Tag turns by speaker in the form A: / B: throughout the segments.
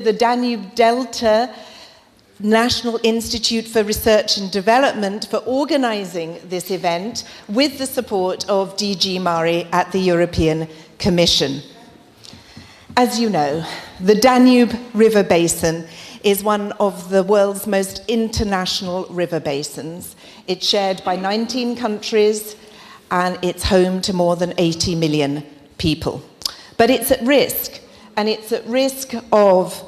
A: the Danube Delta National Institute for Research and Development for organizing this event with the support of DG Mare at the European Commission. As you know, the Danube River Basin is one of the world's most international river basins. It's shared by 19 countries and it's home to more than 80 million people. But it's at risk, and it's at risk of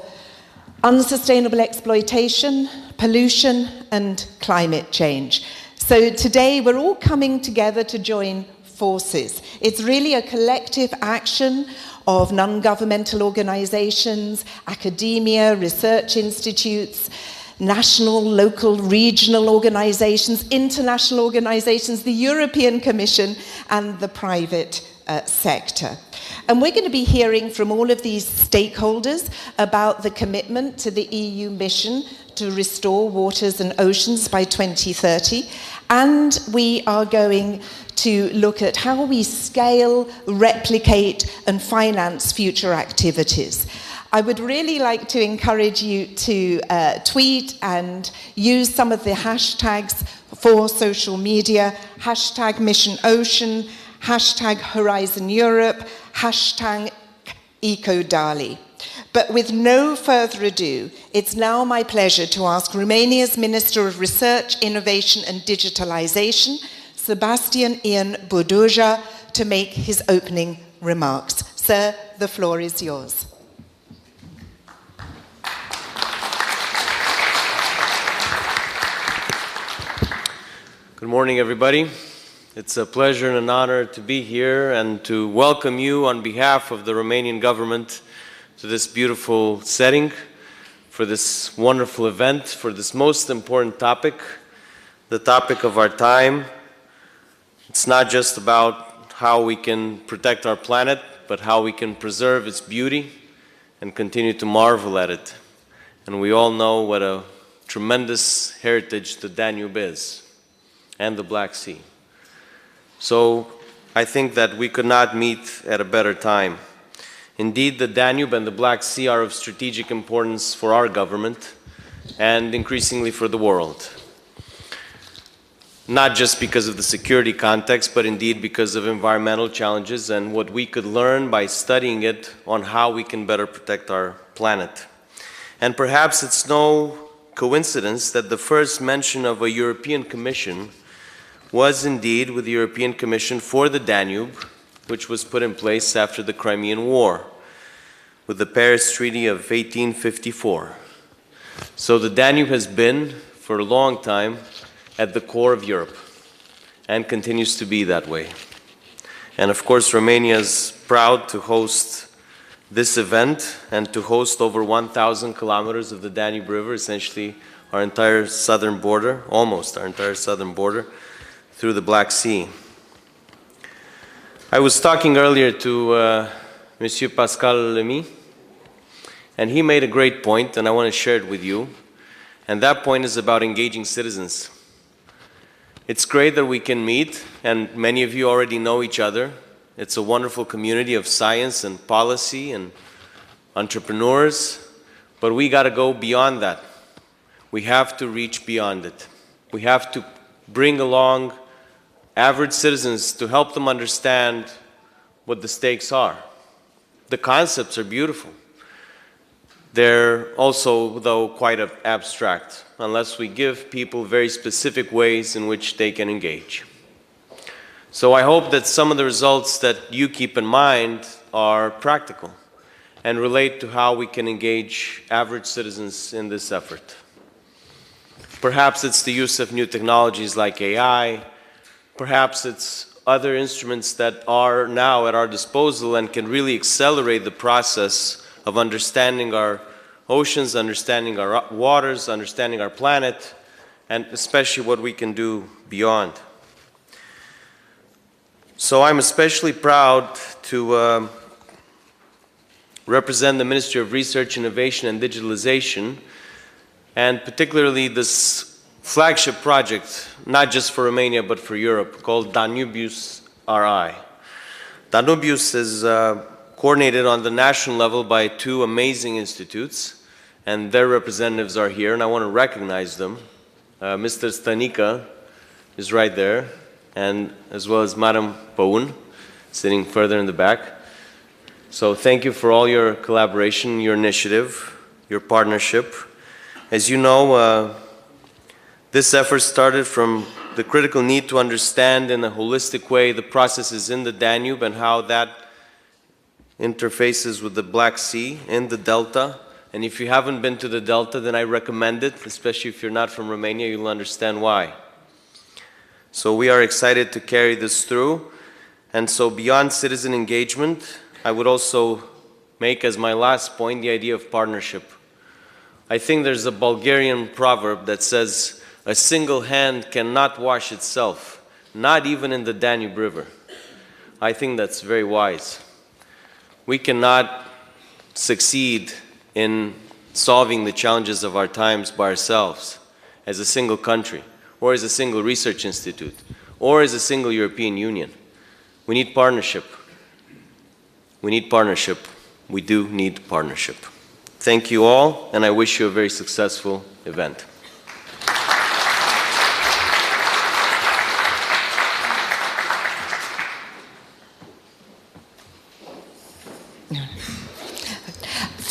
A: unsustainable exploitation, pollution, and climate change. So today we're all coming together to join forces. It's really a collective action of non-governmental organizations, academia, research institutes, national, local, regional organizations, international organizations, the European Commission, and the private sector. And we're going to be hearing from all of these stakeholders about the commitment to the EU mission to restore waters and oceans by 2030. And we are going to look at how we scale, replicate, and finance future activities. I would really like to encourage you to tweet and use some of the hashtags for social media, hashtag Mission Ocean, hashtag Horizon Europe, hashtag EcoDali. But with no further ado, it's now my pleasure to ask Romania's Minister of Research, Innovation and Digitalization, Sebastian Ian Buduja, to make his opening remarks. Sir, the floor is yours.
B: Good morning, everybody. It's a pleasure and an honor to be here and to welcome you on behalf of the Romanian government to this beautiful setting, for this wonderful event, for this most important topic, the topic of our time. It's not just about how we can protect our planet, but how we can preserve its beauty and continue to marvel at it. And we all know what a tremendous heritage the Danube is, and the Black Sea. So I think that we could not meet at a better time. Indeed, the Danube and the Black Sea are of strategic importance for our government and increasingly for the world. Not just because of the security context, but indeed because of environmental challenges and what we could learn by studying it on how we can better protect our planet. And perhaps it's no coincidence that the first mention of a European Commission was indeed with the European Commission for the Danube, which was put in place after the Crimean War, with the Paris Treaty of 1854. So the Danube has been, for a long time, at the core of Europe, and continues to be that way. And of course, Romania is proud to host this event and to host over 1,000 kilometers of the Danube River, essentially our entire southern border, almost our entire southern border, through the Black Sea. I was talking earlier to Monsieur Pascal Lamy, and he made a great point, and I want to share it with you. And that point is about engaging citizens. It's great that we can meet, and many of you already know each other. It's a wonderful community of science and policy and entrepreneurs, but we got to go beyond that. We have to reach beyond it. We have to bring along average citizens to help them understand what the stakes are. The concepts are beautiful. They're also, though, quite abstract, unless we give people very specific ways in which they can engage. So I hope that some of the results that you keep in mind are practical and relate to how we can engage average citizens in this effort. Perhaps it's the use of new technologies like AI. Perhaps it's other instruments that are now at our disposal and can really accelerate the process of understanding our oceans, understanding our waters, understanding our planet, and especially what we can do beyond. So I'm especially proud to represent the Ministry of Research, Innovation and Digitalization, and particularly this flagship project, not just for Romania but for Europe, called Danubius RI. Danubius is coordinated on the national level by two amazing institutes, and their representatives are here, and I want to recognize them. Mr. Stanica is right there, and as well as Madam Paun, sitting further in the back. So thank you for all your collaboration, your initiative, your partnership. As you know, this effort started from the critical need to understand in a holistic way the processes in the Danube and how that interfaces with the Black Sea in the Delta. And if you haven't been to the Delta, then I recommend it, especially if you're not from Romania, you'll understand why. So we are excited to carry this through. And so beyond citizen engagement, I would also make as my last point the idea of partnership. I think there's a Bulgarian proverb that says, "A single hand cannot wash itself, not even in the Danube River." I think that's very wise. We cannot succeed in solving the challenges of our times by ourselves, as a single country, or as a single research institute, or as a single European Union. We need partnership. We need partnership. We do need partnership. Thank you all, and I wish you a very successful event.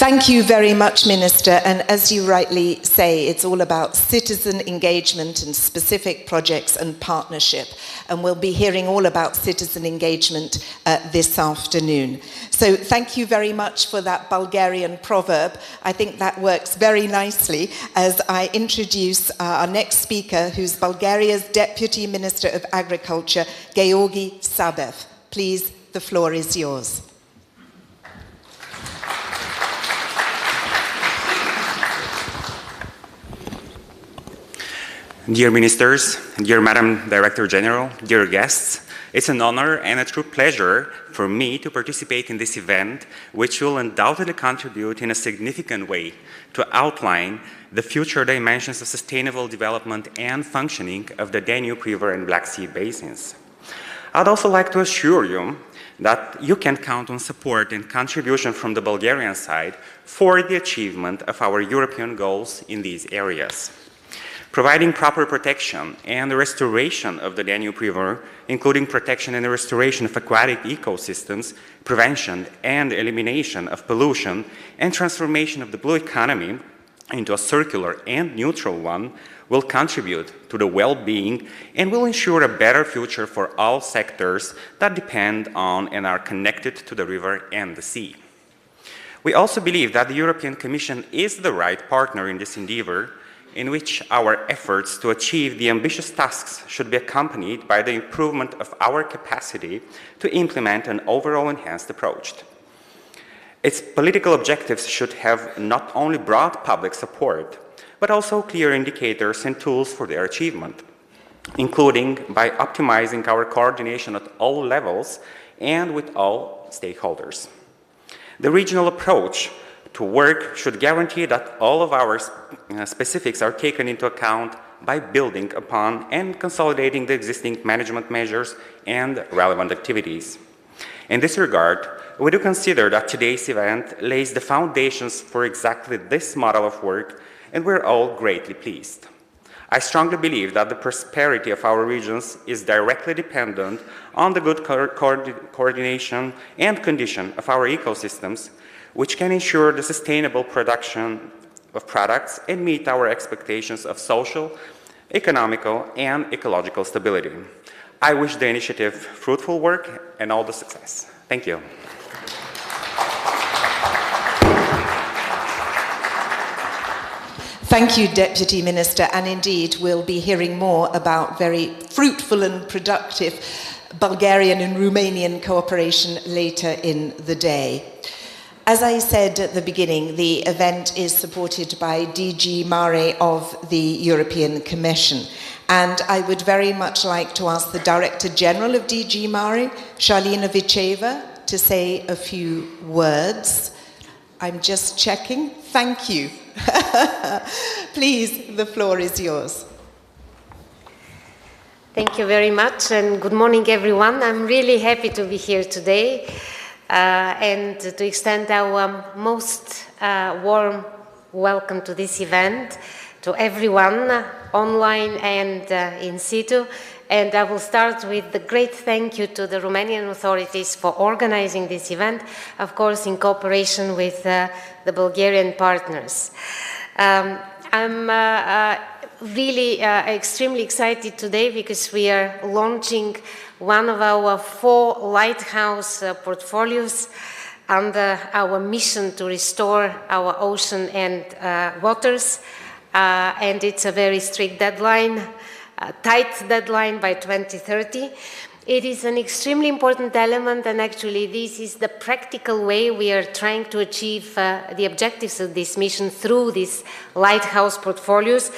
A: Thank you very much, Minister. And as you rightly say, it's all about citizen engagement and specific projects and partnership. And we'll be hearing all about citizen engagement this afternoon. So thank you very much for that Bulgarian proverb. I think that works very nicely as I introduce our next speaker, who's Bulgaria's Deputy Minister of Agriculture, Georgi Sabev. Please, the floor is yours.
C: Dear Ministers, dear Madam Director General, dear guests, it's an honor and a true pleasure for me to participate in this event, which will undoubtedly contribute in a significant way to outline the future dimensions of sustainable development and functioning of the Danube River and Black Sea basins. I'd also like to assure you that you can count on support and contribution from the Bulgarian side for the achievement of our European goals in these areas. Providing proper protection and the restoration of the Danube River, including protection and the restoration of aquatic ecosystems, prevention and elimination of pollution, and transformation of the blue economy into a circular and neutral one, will contribute to the well-being and will ensure a better future for all sectors that depend on and are connected to the river and the sea. We also believe that the European Commission is the right partner in this endeavor, in which our efforts to achieve the ambitious tasks should be accompanied by the improvement of our capacity to implement an overall enhanced approach. Its political objectives should have not only broad public support, but also clear indicators and tools for their achievement, including by optimizing our coordination at all levels and with all stakeholders. The regional approach to work should guarantee that all of our specifics are taken into account by building upon and consolidating the existing management measures and relevant activities. In this regard, we do consider that today's event lays the foundations for exactly this model of work, and we're all greatly pleased. I strongly believe that the prosperity of our regions is directly dependent on the good coordination and condition of our ecosystems, which can ensure the sustainable production of products and meet our expectations of social, economical, and ecological stability. I wish the initiative fruitful work and all the success. Thank you.
A: Thank you, Deputy Minister, and indeed we'll be hearing more about very fruitful and productive Bulgarian and Romanian cooperation later in the day. As I said at the beginning, the event is supported by DG Mare of the European Commission. And I would very much like to ask the Director General of DG Mare, Shalina Vicheva, to say a few words. I'm just checking. Thank you. Please, the floor is yours.
D: Thank you very much, and good morning, everyone. I'm really happy to be here today and to extend our most warm welcome to this event, to everyone online and in situ. And I will start with the great thank you to the Romanian authorities for organizing this event, of course in cooperation with the Bulgarian partners. I'm really extremely excited today because we are launching one of our 4 Lighthouse portfolios under our mission to restore our ocean and waters. And it's a very strict deadline, a tight deadline by 2030. It is an extremely important element, and actually this is the practical way we are trying to achieve the objectives of this mission through these Lighthouse portfolios.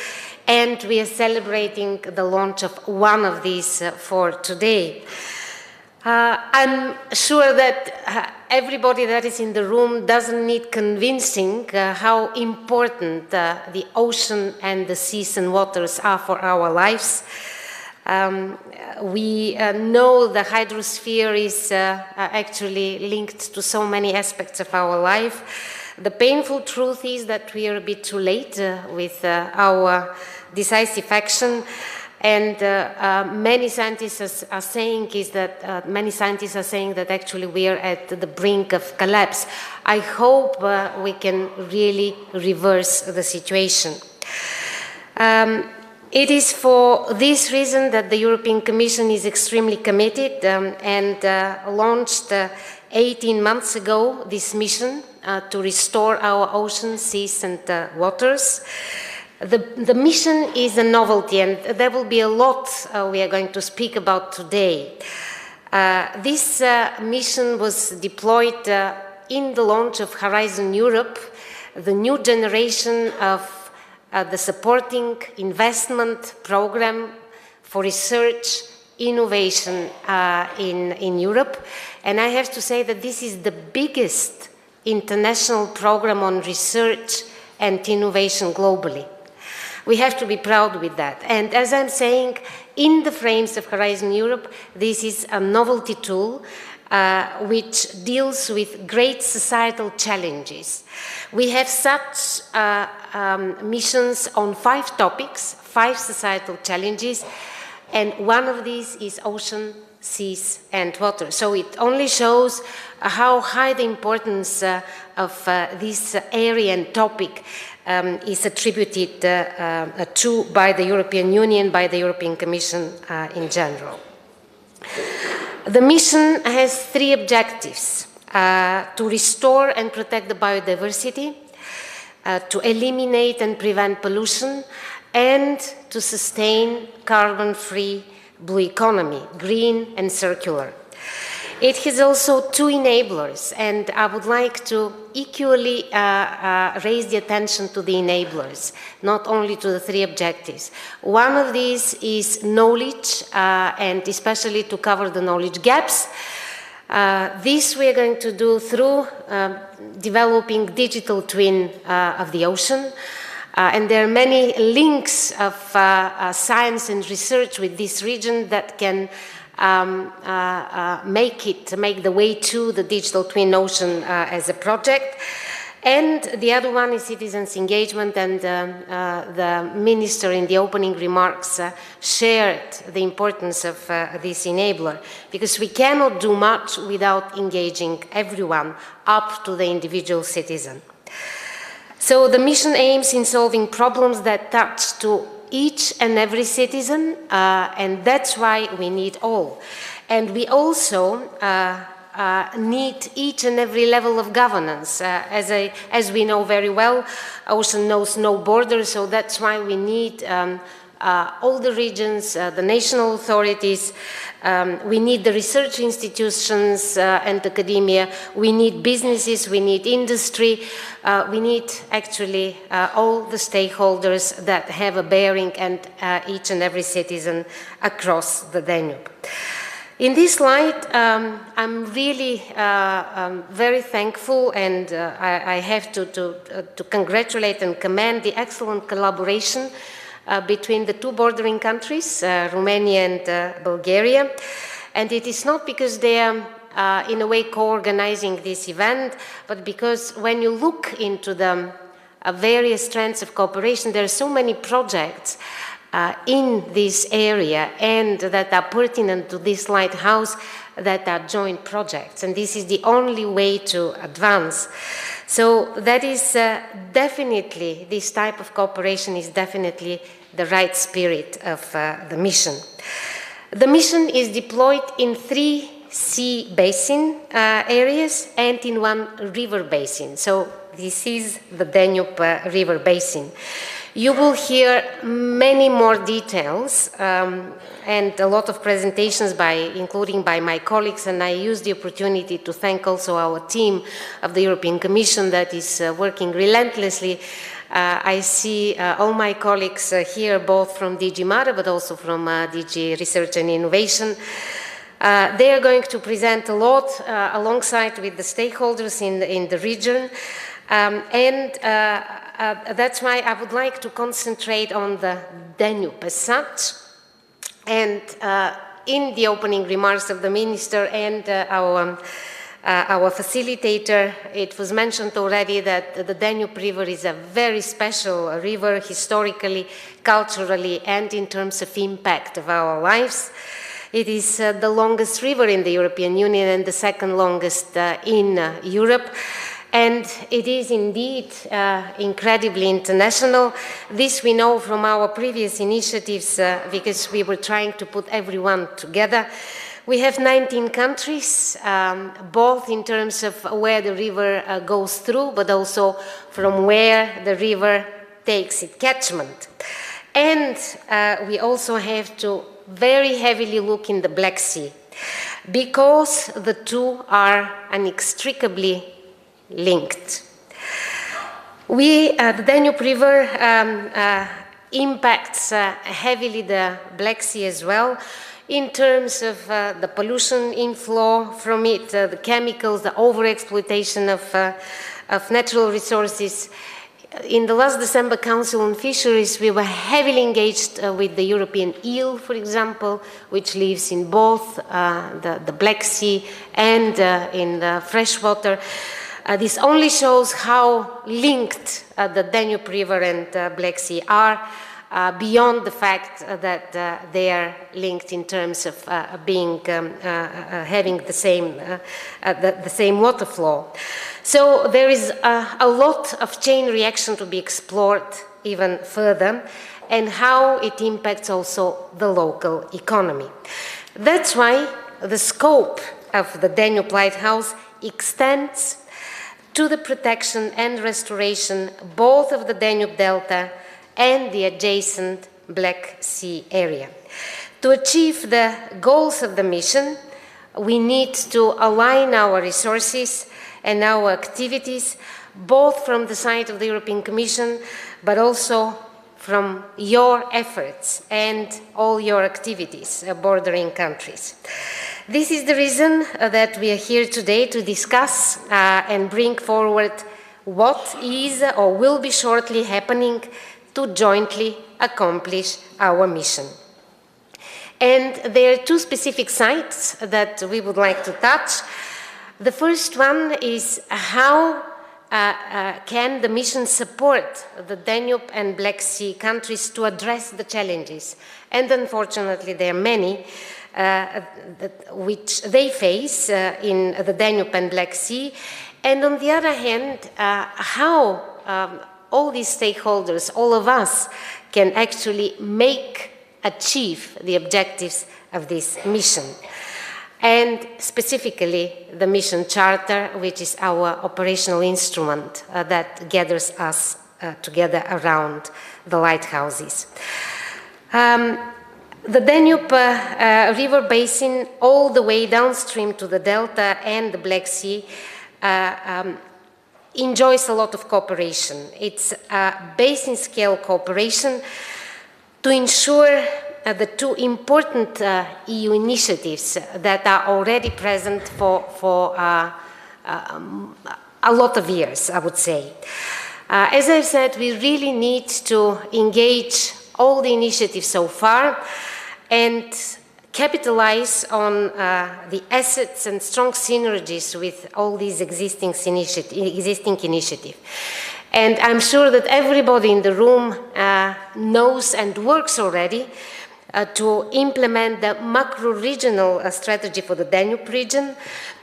D: And we are celebrating the launch of one of these for today. I'm sure that everybody that is in the room doesn't need convincing how important the ocean and the seas and waters are for our lives. We know the hydrosphere is actually linked to so many aspects of our life. The painful truth is that we are a bit too late with our decisive action. And many scientists are saying that actually we are at the brink of collapse. I hope we can really reverse the situation. It is for this reason that the European Commission is extremely committed and launched 18 months ago this mission to restore our oceans, seas and waters. The mission is a novelty, and there will be a lot we are going to speak about today. This mission was deployed in the launch of Horizon Europe, the new generation of the supporting investment program for research, innovation in Europe. And I have to say that this is the biggest international program on research and innovation globally. We have to be proud with that. And as I'm saying, in the frames of Horizon Europe, this is a novelty tool which deals with great societal challenges. We have such missions on 5 topics, 5 societal challenges, and one of these is ocean, seas and water. So it only shows how high the importance of this area and topic is attributed to by the European Union, by the European Commission in general. The mission has 3 objectives: to restore and protect the biodiversity, to eliminate and prevent pollution, and to sustain carbon-free blue economy, green and circular. It has also 2 enablers, and I would like to equally raise the attention to the enablers, not only to the 3 objectives. One of these is knowledge, and especially to cover the knowledge gaps. This we are going to do through developing digital twin of the ocean. And there are many links of science and research with this region that can make the way to the digital twin ocean as a project. And the other one is citizens' engagement, and the minister in the opening remarks shared the importance of this enabler, because we cannot do much without engaging everyone up to the individual citizen. So the mission aims in solving problems that touch to each and every citizen, and that's why we need all. And we also need each and every level of governance. As we know very well, ocean knows no borders, so that's why we need all the regions, the national authorities, we need the research institutions and academia, we need businesses, we need industry, we need actually all the stakeholders that have a bearing and each and every citizen across the Danube. In this light, I'm really very thankful, and I have to congratulate and commend the excellent collaboration between the 2 bordering countries, Romania and Bulgaria. And it is not because they are in a way co-organizing this event, but because when you look into the various strands of cooperation. There are so many projects in this area and that are pertinent to this lighthouse that are joint projects, and this is the only way to advance. So that is definitely, this type of cooperation is definitely the right spirit of the mission. The mission is deployed in 3 sea basin areas and in 1 river basin. So this is the Danube River Basin. You will hear many more details and a lot of presentations including by my colleagues, and I use the opportunity to thank also our team of the European Commission that is working relentlessly. I see all my colleagues here, both from DG Mare but also from DG Research and Innovation. They are going to present a lot alongside with the stakeholders in the region. That's why I would like to concentrate on the Danube as such. And in the opening remarks of the Minister and our facilitator, it was mentioned already that the Danube River is a very special river historically, culturally, and in terms of impact of our lives. It is the longest river in the European Union and the 2nd longest in Europe. And it is indeed incredibly international. This we know from our previous initiatives because we were trying to put everyone together. We have 19 countries, both in terms of where the river goes through, but also from where the river takes its catchment. And we also have to very heavily look in the Black Sea, because the two are inextricably linked. The Danube River impacts heavily the Black Sea as well, in terms of the pollution inflow from it, the chemicals, the overexploitation of natural resources. In the last December Council on Fisheries, we were heavily engaged with the European eel, for example, which lives in both the Black Sea and in the freshwater. This only shows how linked the Danube River and Black Sea are, beyond the fact that they are linked in terms of having the same water flow. So there is a lot of chain reaction to be explored even further, and how it impacts also the local economy. That's why the scope of the Danube Lighthouse extends to the protection and restoration both of the Danube Delta and the adjacent Black Sea area. To achieve the goals of the mission, we need to align our resources and our activities, both from the side of the European Commission, but also from your efforts and all your activities bordering countries. This is the reason that we are here today to discuss and bring forward what is or will be shortly happening to jointly accomplish our mission. And there are 2 specific sites that we would like to touch. The first one is how can the mission support the Danube and Black Sea countries to address the challenges? And unfortunately, there are many which they face in the Danube and Black Sea. And on the other hand, how all these stakeholders, all of us, can actually achieve the objectives of this mission. And specifically the mission charter, which is our operational instrument that gathers us together around the lighthouses. The Danube River Basin, all the way downstream to the Delta and the Black Sea, enjoys a lot of cooperation. It's a basin-scale cooperation to ensure the 2 important EU initiatives that are already present for a lot of years, I would say. As I've said, we really need to engage all the initiatives so far and capitalize on the assets and strong synergies with all these existing initiatives. And I'm sure that everybody in the room knows and works already to implement the macro-regional strategy for the Danube region,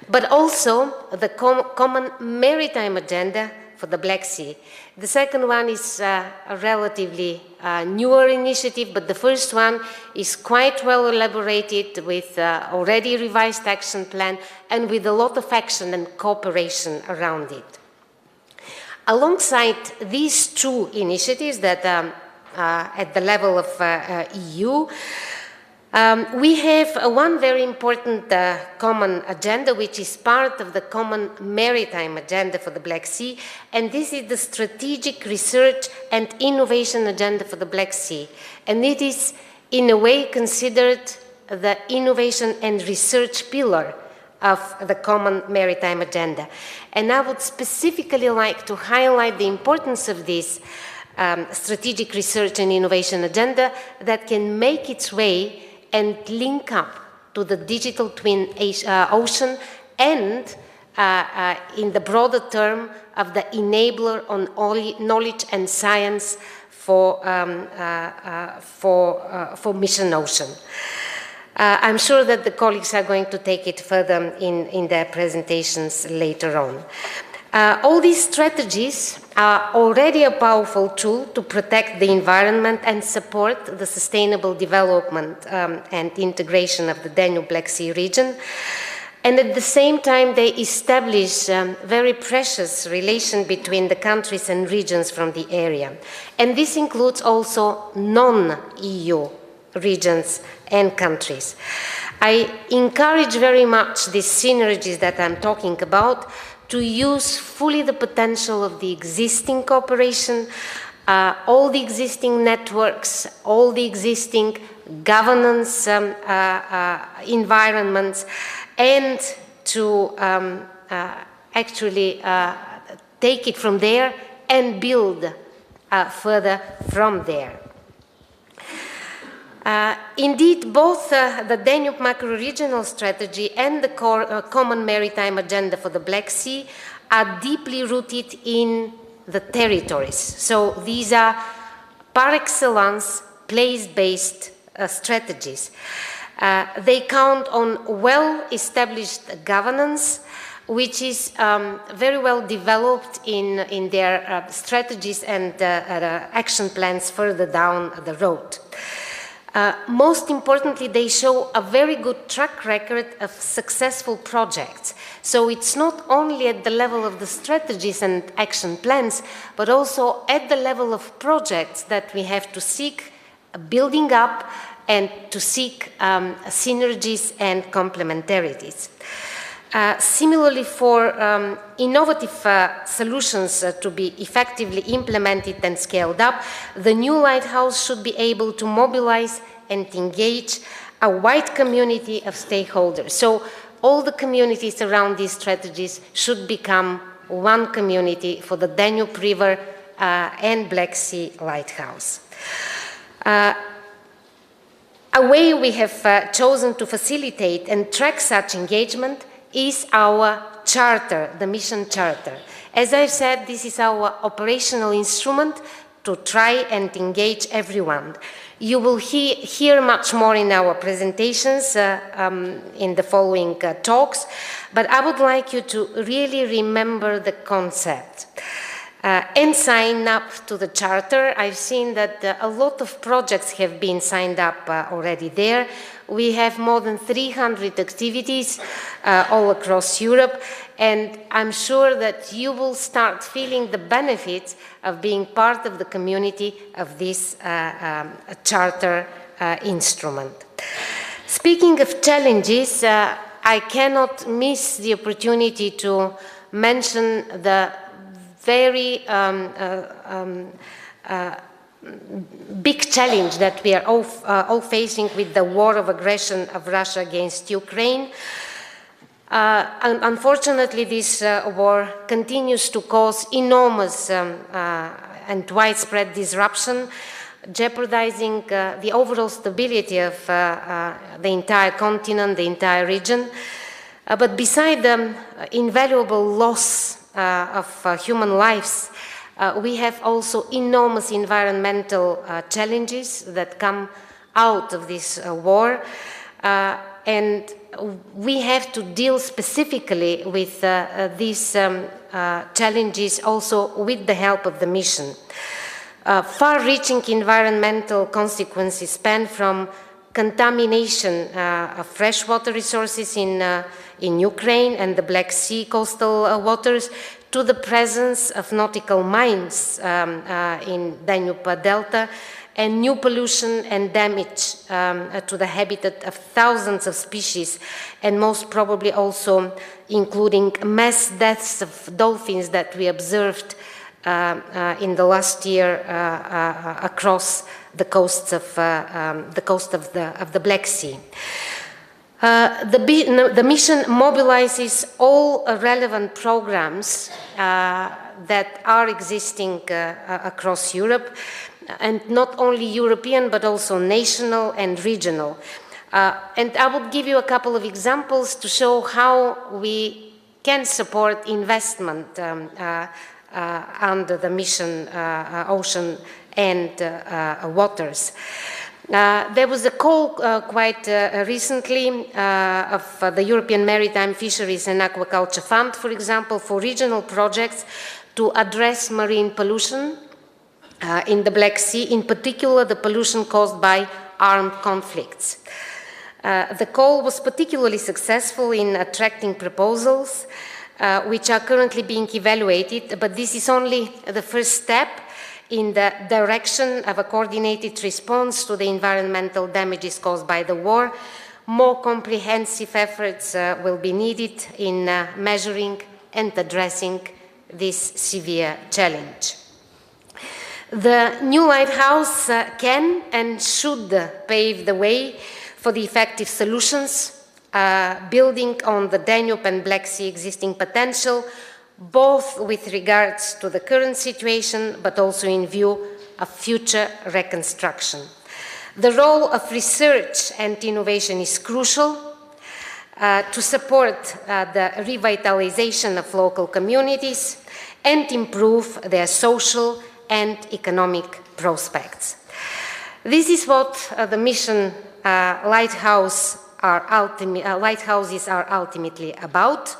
D: but also the common maritime agenda for the Black Sea. The second one is a relatively newer initiative, but the first one is quite well elaborated with already revised action plan and with a lot of action and cooperation around it. Alongside these two initiatives that at the level of EU, we have one very important common agenda, which is part of the common maritime agenda for the Black Sea, and this is the strategic research and innovation agenda for the Black Sea. And it is, in a way, considered the innovation and research pillar of the common maritime agenda. And I would specifically like to highlight the importance of this strategic research and innovation agenda that can make its way and link up to the digital twin ocean and in the broader term of the enabler on knowledge and science for Mission Ocean. I'm sure that the colleagues are going to take it further in their presentations later on. All these strategies are already a powerful tool to protect the environment and support the sustainable development and integration of the Danube-Black Sea region. And at the same time, they establish very precious relation between the countries and regions from the area. And this includes also non-EU regions and countries. I encourage very much these synergies that I'm talking about to use fully the potential of the existing cooperation, all the existing networks, all the existing governance environments, and to actually take it from there and build further from there. Indeed, both the Danube macro-regional strategy and the common maritime agenda for the Black Sea are deeply rooted in the territories. So these are par excellence place-based strategies. They count on well-established governance, which is very well developed in their strategies and action plans further down the road. Most importantly, they show a very good track record of successful projects. So it's not only at the level of the strategies and action plans, but also at the level of projects that we have to seek building up and to seek synergies and complementarities. Similarly, for innovative solutions to be effectively implemented and scaled up, the new Lighthouse should be able to mobilize and engage a wide community of stakeholders. So all the communities around these strategies should become one community for the Danube River and Black Sea Lighthouse. A way we have chosen to facilitate and track such engagement is our charter, the mission charter. As I've said, this is our operational instrument to try and engage everyone. You will hear much more in our presentations in the following talks, but I would like you to really remember the concept and sign up to the charter. I've seen that a lot of projects have been signed up already there. We have more than 300 activities all across Europe, and I'm sure that you will start feeling the benefits of being part of the community of this charter instrument. Speaking of challenges, I cannot miss the opportunity to mention the very big challenge that we are all facing with the war of aggression of Russia against Ukraine. Unfortunately, this war continues to cause enormous and widespread disruption, jeopardizing the overall stability of the entire continent, the entire region. But beside the invaluable loss of human lives, We have also enormous environmental challenges that come out of this war, and we have to deal specifically with these challenges also with the help of the mission. Far-reaching environmental consequences span from contamination of freshwater resources in Ukraine and the Black Sea coastal waters to the presence of nautical mines in Danube Delta and new pollution and damage to the habitat of thousands of species, and most probably also including mass deaths of dolphins that we observed in the last year across the coasts of the Black Sea. The mission mobilizes all relevant programs that are existing across Europe, and not only European but also national and regional. And I will give you a couple of examples to show how we can support investment under the mission Ocean and Waters. There was a call quite recently of the European Maritime Fisheries and Aquaculture Fund, for example, for regional projects to address marine pollution in the Black Sea, in particular the pollution caused by armed conflicts. The call was particularly successful in attracting proposals which are currently being evaluated, but this is only the first step in the direction of a coordinated response to the environmental damages caused by the war. More comprehensive efforts will be needed in measuring and addressing this severe challenge. The new Lighthouse can and should pave the way for the effective solutions, building on the Danube and Black Sea existing potential, both with regards to the current situation, but also in view of future reconstruction. The role of research and innovation is crucial to support the revitalization of local communities and improve their social and economic prospects. This is what the mission lighthouses are ultimately about.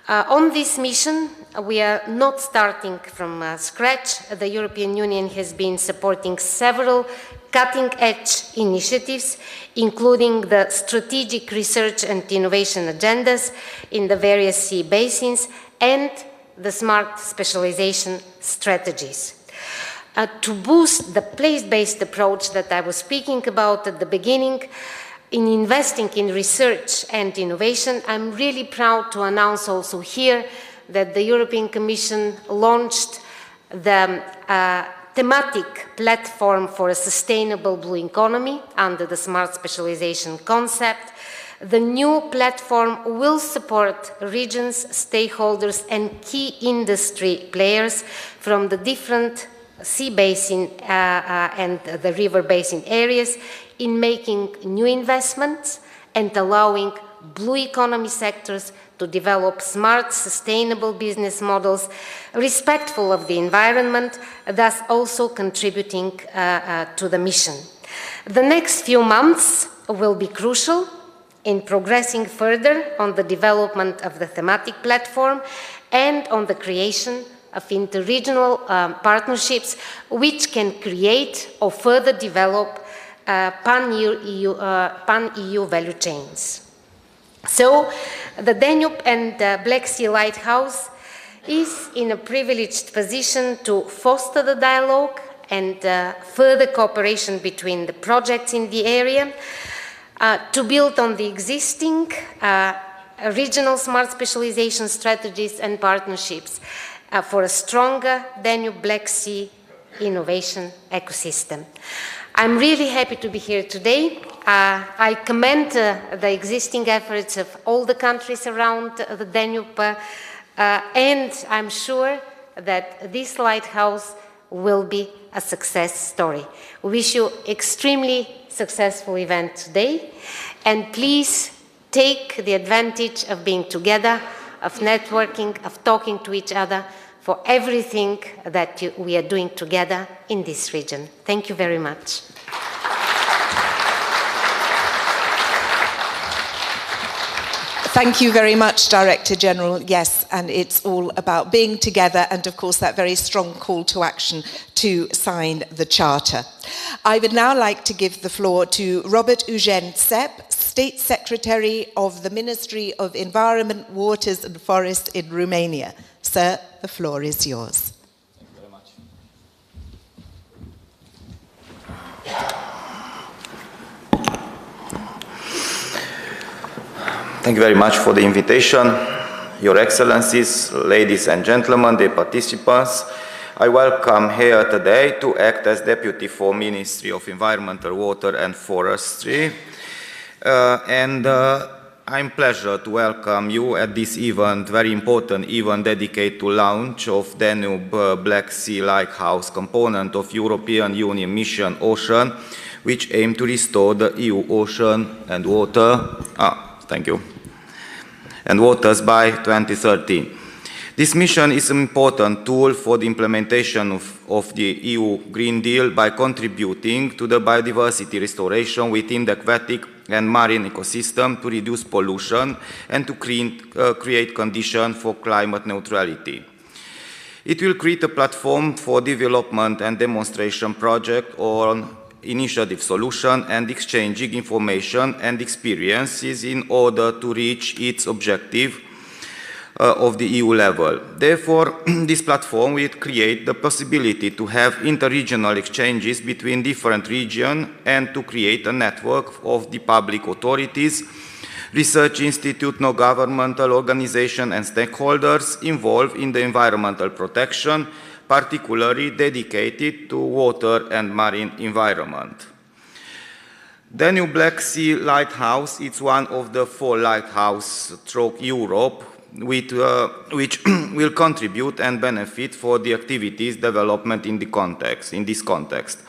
D: On this mission, we are not starting from scratch. The European Union has been supporting several cutting-edge initiatives, including the strategic research and innovation agendas in the various sea basins and the smart specialization strategies. To boost the place-based approach that I was speaking about at the beginning, in investing in research and innovation, I'm really proud to announce also here that the European Commission launched the thematic platform for a sustainable blue economy under the smart specialization concept. The new platform will support regions, stakeholders, and key industry players from the different sea basin and the river basin areas in making new investments and allowing blue economy sectors to develop smart, sustainable business models, respectful of the environment, thus also contributing to the mission. The next few months will be crucial in progressing further on the development of the thematic platform and on the creation of interregional partnerships which can create or further develop pan-EU value chains. So the Danube and Black Sea Lighthouse is in a privileged position to foster the dialogue and further cooperation between the projects in the area, to build on the existing regional smart specialization strategies and partnerships for a stronger Danube-Black Sea innovation ecosystem. I'm really happy to be here today. I commend the existing efforts of all the countries around the Danube, and I'm sure that this lighthouse will be a success story. We wish you extremely successful event today, and please take the advantage of being together, of networking, of talking to each other, for everything that we are doing together in this region. Thank you very much.
A: Thank you very much, Director General. Yes, and it's all about being together and, of course, that very strong call to action to sign the Charter. I would now like to give the floor to Robert Eugene Sepp, State Secretary of the Ministry of Environment, Waters and Forests in Romania. Sir, the floor is yours.
E: Thank you very much. Thank you very much for the invitation. Your Excellencies, ladies and gentlemen, the participants, I welcome here today to act as Deputy for Ministry of Environmental, Water and Forestry. I'm pleased to welcome you at this event, very important event dedicated to launch of Danube Black Sea Lighthouse component of European Union mission Ocean, which aim to restore the EU ocean and water. Thank you. And waters by 2013. This mission is an important tool for the implementation of the EU Green Deal by contributing to the biodiversity restoration within the aquatic and marine ecosystem to reduce pollution and to create conditions for climate neutrality. It will create a platform for development and demonstration project on initiative solution and exchanging information and experiences in order to reach its objective of the EU level. Therefore, this platform will create the possibility to have interregional exchanges between different regions and to create a network of the public authorities, research institute, non-governmental organizations and stakeholders involved in the environmental protection, particularly dedicated to water and marine environment. Danube Black Sea Lighthouse is one of the 4 lighthouses throughout Europe, which will contribute and benefit for the activities development in this context.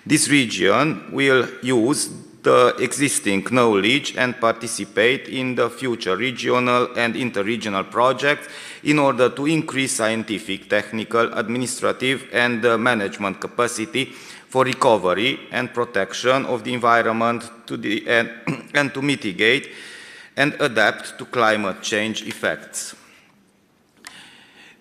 E: This region will use the existing knowledge and participate in the future regional and interregional projects in order to increase scientific, technical, administrative and management capacity for recovery and protection of the environment and to mitigate and adapt to climate change effects.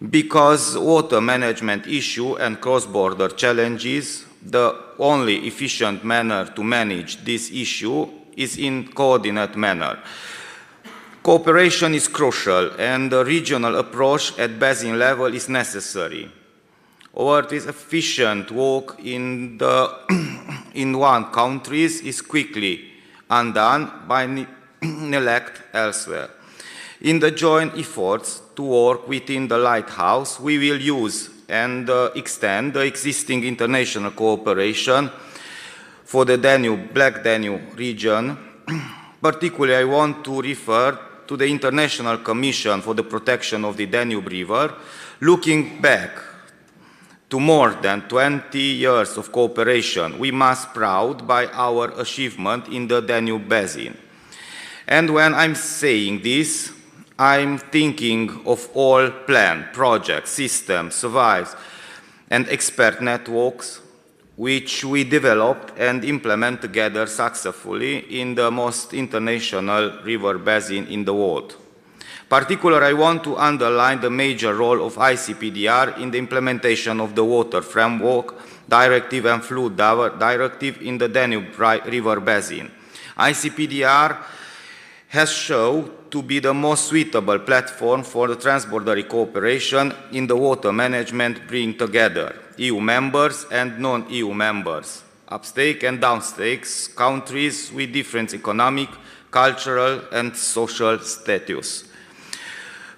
E: Because water management issue and cross-border challenges, the only efficient manner to manage this issue is in coordinate manner. Cooperation is crucial and the regional approach at basin level is necessary. Or this efficient work in one country is quickly undone by neglect elsewhere. In the joint efforts to work within the Lighthouse, we will use and extend the existing international cooperation for the Black Danube region. Particularly, I want to refer to the International Commission for the Protection of the Danube River, looking back to more than 20 years of cooperation. We must proud by our achievement in the Danube Basin. And when I'm saying this, I'm thinking of all planned projects, systems, surveys, and expert networks which we developed and implement together successfully in the most international river basin in the world. Particularly, I want to underline the major role of ICPDR in the implementation of the Water Framework Directive and Flood Directive in the Danube River Basin. ICPDR has shown to be the most suitable platform for the transborder cooperation in the water management, bringing together EU members and non-EU members, upstate and downstate countries with different economic, cultural and social status.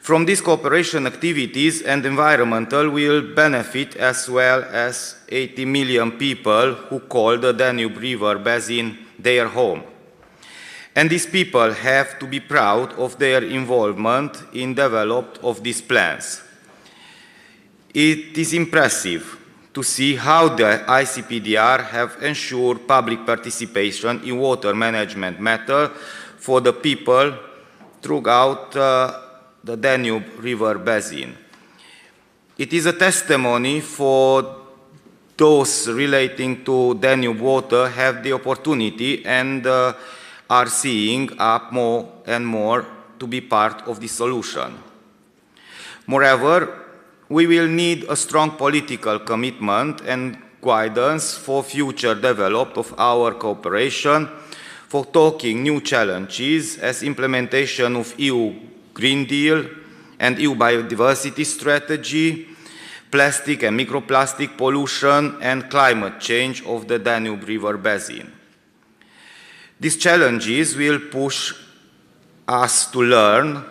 E: From these cooperation activities and environmental will benefit as well as 80 million people who call the Danube River Basin their home. And these people have to be proud of their involvement in development of these plans. It is impressive to see how the ICPDR have ensured public participation in water management matter for the people throughout the Danube River Basin. It is a testimony for those relating to Danube water have the opportunity and are seeing up more and more to be part of the solution. Moreover, we will need a strong political commitment and guidance for future development of our cooperation, for tackling new challenges as implementation of EU Green Deal and EU biodiversity strategy, plastic and microplastic pollution, and climate change of the Danube River basin. These challenges will push us to learn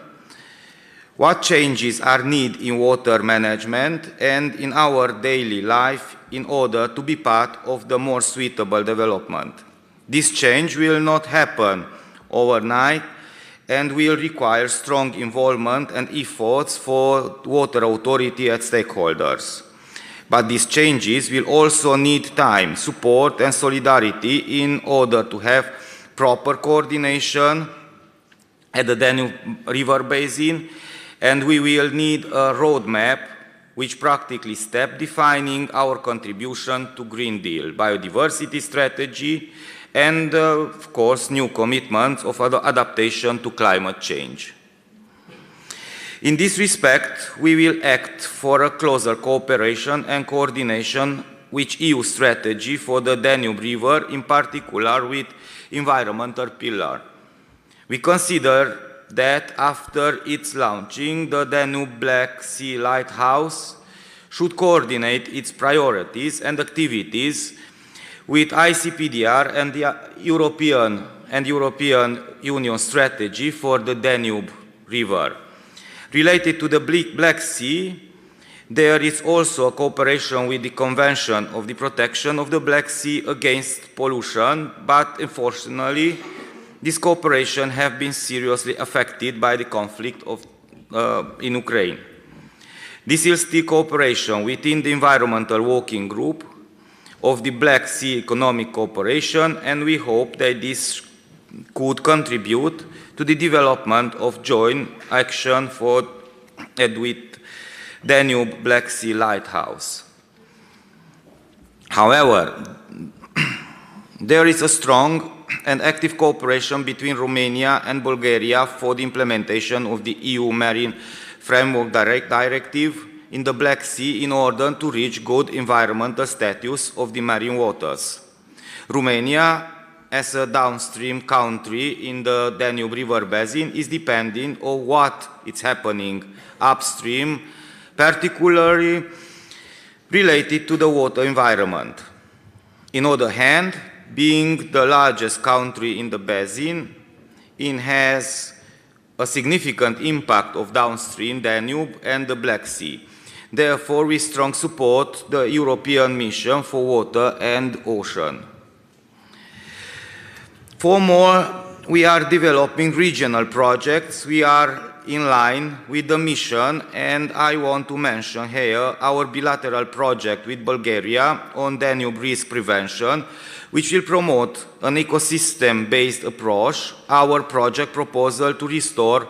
E: what changes are needed in water management and in our daily life in order to be part of the more suitable development. This change will not happen overnight and will require strong involvement and efforts for water authority and stakeholders. But these changes will also need time, support and solidarity in order to have proper coordination at the Danube River basin, and we will need a roadmap which practically step defining our contribution to Green Deal, biodiversity strategy, and of course new commitments of adaptation to climate change. In this respect, we will act for a closer cooperation and coordination with EU strategy for the Danube River, in particular with environmental pillar. We consider that after its launching, the Danube Black Sea Lighthouse should coordinate its priorities and activities with ICPDR and the European Union strategy for the Danube River. Related to the Black Sea, there is also a cooperation with the Convention of the Protection of the Black Sea against pollution, but unfortunately, this cooperation has been seriously affected by the conflict in Ukraine. This is the cooperation within the Environmental Working Group of the Black Sea Economic Cooperation, and we hope that this could contribute to the development of joint action for with Danube Black Sea Lighthouse. However, there is a strong and active cooperation between Romania and Bulgaria for the implementation of the EU Marine Framework Directive in the Black Sea in order to reach good environmental status of the marine waters. Romania, as a downstream country in the Danube River basin, is depending on what is happening upstream, particularly related to the water environment. On the other hand, being the largest country in the basin, it has a significant impact of downstream Danube and the Black Sea. Therefore, we strongly support the European Mission for Water and Ocean. Furthermore, we are developing regional projects. We are in line with the mission, and I want to mention here our bilateral project with Bulgaria on Danube risk prevention, which will promote an ecosystem-based approach. Our project proposal to restore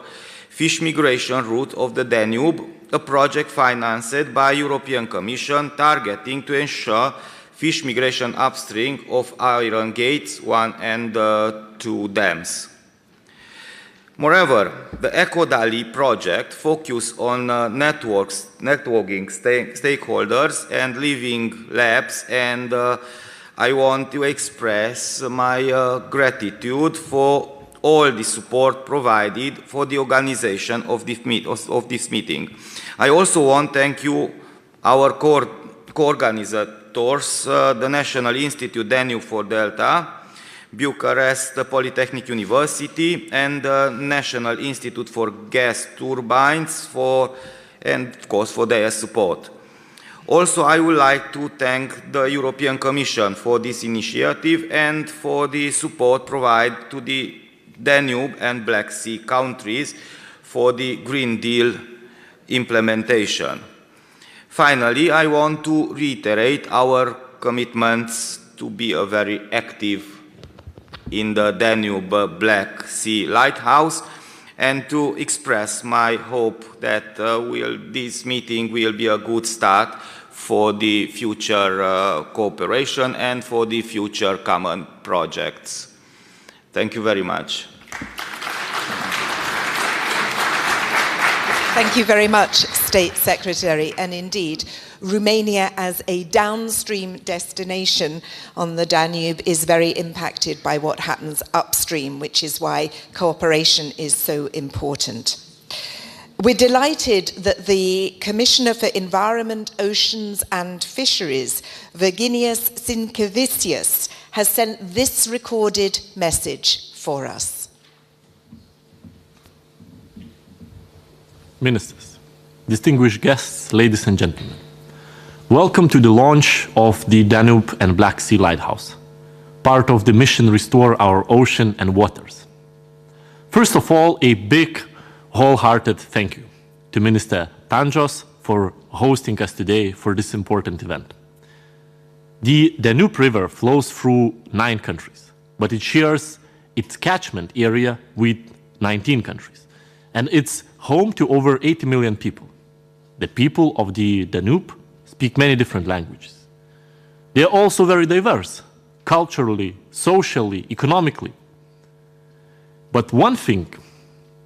E: fish migration route of the Danube, a project financed by European Commission targeting to ensure fish migration upstream of Iron Gates 1 and 2 dams. Moreover, the EcoDali project focuses on networking stakeholders and living labs, and I want to express my gratitude for all the support provided for the organization of this meeting. I also want to thank you, our co-organizers, the National Institute Danube for Delta, Bucharest Polytechnic University, and the National Institute for Gas Turbines and of course for their support. Also, I would like to thank the European Commission for this initiative and for the support provided to the Danube and Black Sea countries for the Green Deal implementation. Finally, I want to reiterate our commitments to be a very active in the Danube Black Sea Lighthouse, and to express my hope that this meeting will be a good start for the future cooperation and for the future common projects. Thank you very much.
A: Thank you very much, State Secretary. And indeed, Romania as a downstream destination on the Danube is very impacted by what happens upstream, which is why cooperation is so important. We're delighted that the Commissioner for Environment, Oceans and Fisheries, Virginijus Sinkevicius, has sent this recorded message for us.
F: Ministers, distinguished guests, ladies and gentlemen, welcome to the launch of the Danube and Black Sea Lighthouse, part of the mission Restore Our Ocean and Waters. First of all, a big, wholehearted thank you to Minister Tanjos for hosting us today for this important event. The Danube River flows through 9 countries, but it shares its catchment area with 19 countries, and it's home to over 80 million people. The people of the Danube speak many different languages. They are also very diverse, culturally, socially, economically. But one thing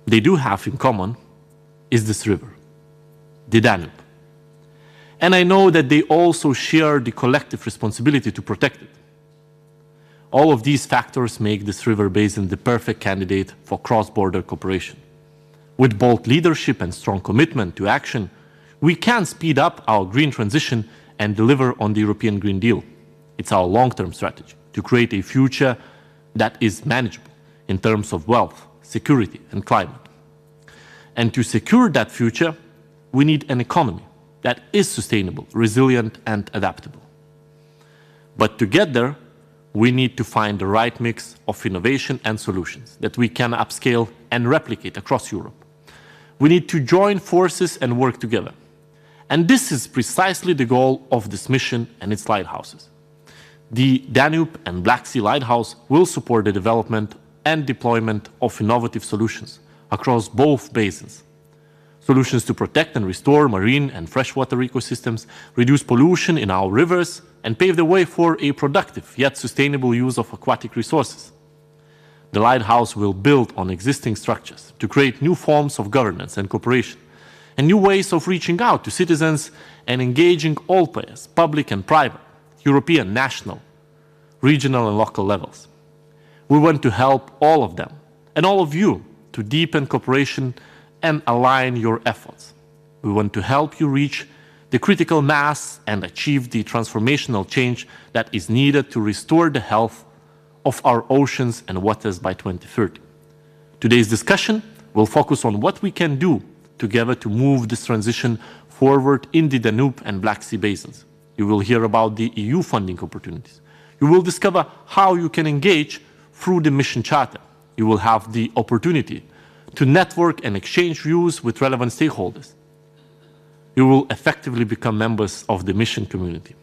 F: they do have in common is this river, the Danube. And I know that they also share the collective responsibility to protect it. All of these factors make this river basin the perfect candidate for cross-border cooperation. With bold leadership and strong commitment to action, we can speed up our green transition and deliver on the European Green Deal. It's our long-term strategy to create a future that is manageable in terms of wealth, security, and climate. And to secure that future, we need an economy that is sustainable, resilient, and adaptable. But to get there, we need to find the right mix of innovation and solutions that we can upscale and replicate across Europe. We need to join forces and work together. And this is precisely the goal of this mission and its lighthouses. The Danube and Black Sea Lighthouse will support the development and deployment of innovative solutions across both basins. Solutions to protect and restore marine and freshwater ecosystems, reduce pollution in our rivers, and pave the way for a productive yet sustainable use of aquatic resources. The Lighthouse will build on existing structures to create new forms of governance and cooperation, and new ways of reaching out to citizens and engaging all players, public and private, European, national, regional and local levels. We want to help all of them and all of you to deepen cooperation and align your efforts. We want to help you reach the critical mass and achieve the transformational change that is needed to restore the health of our oceans and waters by 2030. Today's discussion will focus on what we can do together to move this transition forward in the Danube and Black Sea basins. You will hear about the EU funding opportunities. You will discover how you can engage through the Mission Charter. You will have the opportunity to network and exchange views with relevant stakeholders. You will effectively become members of the mission community,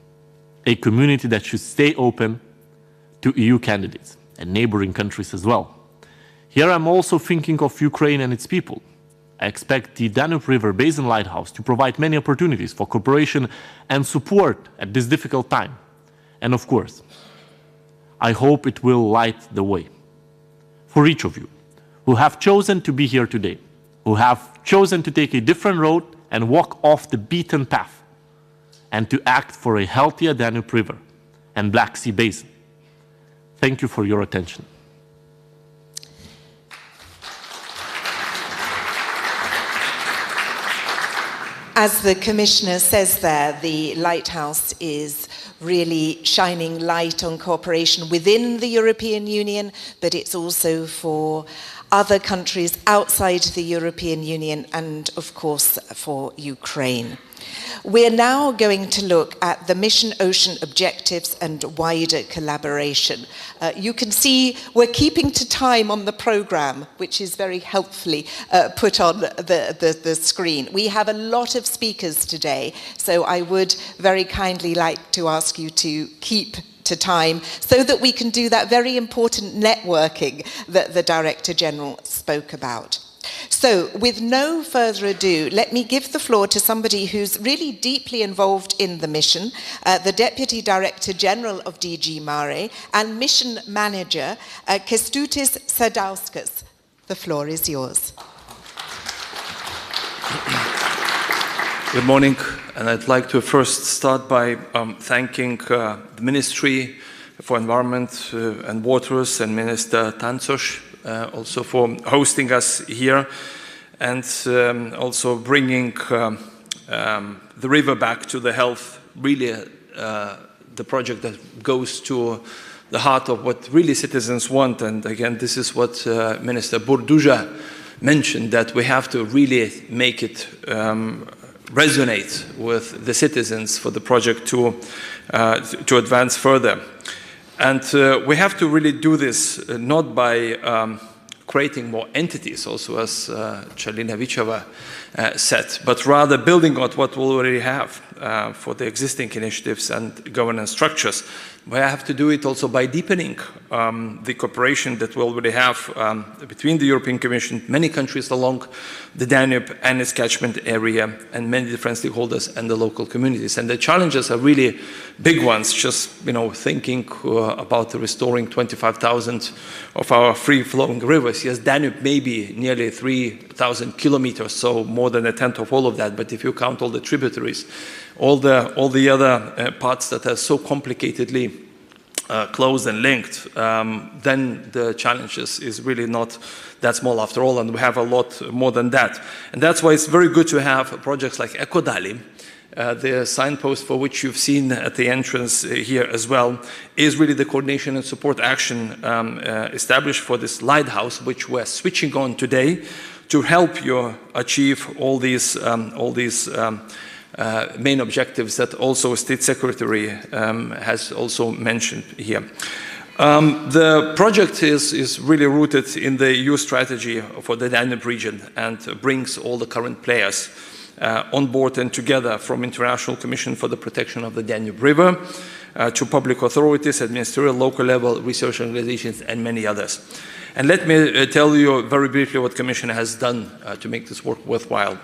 F: a community that should stay open to EU candidates and neighboring countries as well. Here I'm also thinking of Ukraine and its people. I expect the Danube River Basin Lighthouse to provide many opportunities for cooperation and support at this difficult time. And of course, I hope it will light the way for each of you who have chosen to be here today, who have chosen to take a different road and walk off the beaten path, and to act for a healthier Danube River and Black Sea Basin. Thank you for your attention.
A: As the Commissioner says there, the Lighthouse is really shining light on cooperation within the European Union, but it's also for other countries outside the European Union and, of course, for Ukraine. We're now going to look at the Mission Ocean objectives and wider collaboration. You can see we're keeping to time on the programme, which is very helpfully put on the screen. We have a lot of speakers today, so I would very kindly like to ask you to keep to time so that we can do that very important networking that the Director General spoke about. So, with no further ado, let me give the floor to somebody who's really deeply involved in the mission, the Deputy Director General of DG Mare and Mission Manager, Kęstutis Sadauskas. The floor is yours.
G: Good morning, and I'd like to first start by thanking the Ministry for Environment and Waters and Minister Tancos also for hosting us here and also bringing the river back to the health, really the project that goes to the heart of what really citizens want. And again, this is what Minister Burduja mentioned, that we have to really make it resonate with the citizens for the project to advance further. And we have to really do this not by creating more entities, also as Chalina Vichova said, but rather building on what we already have for the existing initiatives and governance structures. We have to do it also by deepening the cooperation that we already have between the European Commission, many countries along the Danube and its catchment area, and many different stakeholders and the local communities. And the challenges are really big ones, just thinking about restoring 25,000 of our free-flowing rivers. Yes, Danube may be nearly 3,000 kilometers, so more than a tenth of all of that, but if you count all the tributaries, all the other parts that are so complicatedly close and linked, then the challenges is really not that small after all, and we have a lot more than that. And that's why it's very good to have projects like Ecodali. The signpost for which you've seen at the entrance here as well is really the coordination and support action established for this lighthouse, which we're switching on today to help you achieve all these main objectives that also State Secretary has also mentioned here. The project is really rooted in the EU strategy for the Danube region and brings all the current players on board and together, from International Commission for the Protection of the Danube River to public authorities, administrative, local level, research organizations, and many others. And let me tell you very briefly what the Commission has done to make this work worthwhile.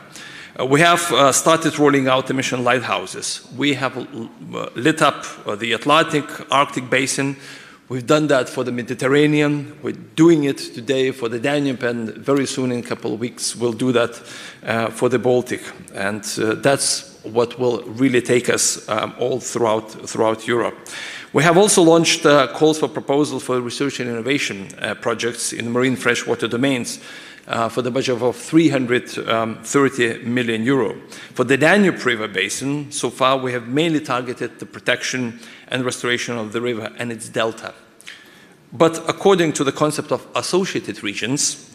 G: We have started rolling out the mission lighthouses. We have lit up the Atlantic, Arctic basin. We've done that for the Mediterranean. We're doing it today for the Danube, and very soon, in a couple of weeks, we'll do that for the Baltic. And that's what will really take us all throughout Europe. We have also launched calls for proposals for research and innovation projects in marine freshwater domains for the budget of 330 million euro. For the Danube River Basin, so far we have mainly targeted the protection and restoration of the river and its delta. But according to the concept of associated regions,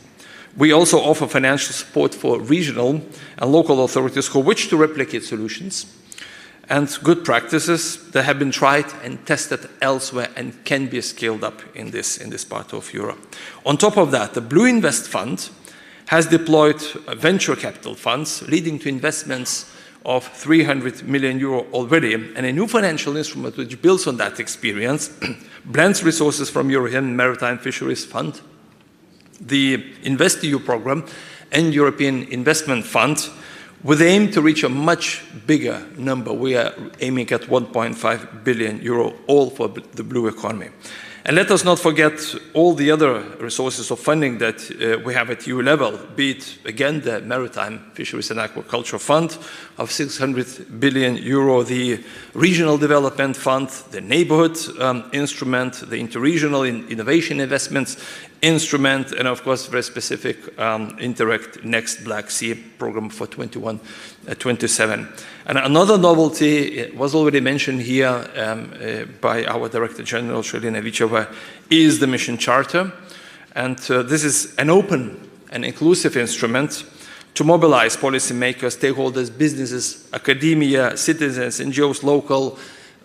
G: we also offer financial support for regional and local authorities who wish to replicate solutions and good practices that have been tried and tested elsewhere and can be scaled up in this part of Europe. On top of that, the Blue Invest Fund has deployed venture capital funds, leading to investments of 300 million euro already, and a new financial instrument which builds on that experience, blends resources from European Maritime Fisheries Fund, the InvestEU program, and European Investment Fund, with the aim to reach a much bigger number. We are aiming at 1.5 billion euro, all for the blue economy. And let us not forget all the other resources of funding that we have at EU level, be it, again, the Maritime Fisheries and Aquaculture Fund of 600 billion euro, the Regional Development Fund, the Neighborhood Instrument, the Interregional Innovation Investments Instrument, and of course, very specific Interact Next Black Sea program for 21-27. And another novelty was already mentioned here by our Director General, Chalina Vichova, is the Mission Charter. And this is an open and inclusive instrument to mobilize policymakers, stakeholders, businesses, academia, citizens, NGOs, local,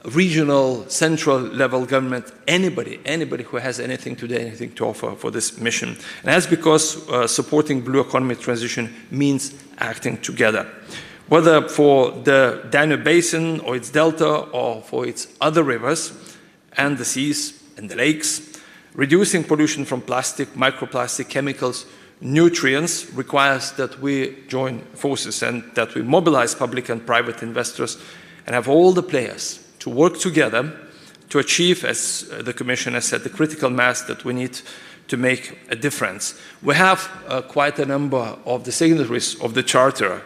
G: regional, central level government, anybody who has anything to offer for this mission. And that's because supporting blue economy transition means acting together. Whether for the Danube Basin or its delta or for its other rivers and the seas and the lakes, reducing pollution from plastic, microplastic, chemicals, nutrients requires that we join forces and that we mobilize public and private investors and have all the players to work together to achieve, as the Commission has said, the critical mass that we need to make a difference. We have quite a number of the signatories of the Charter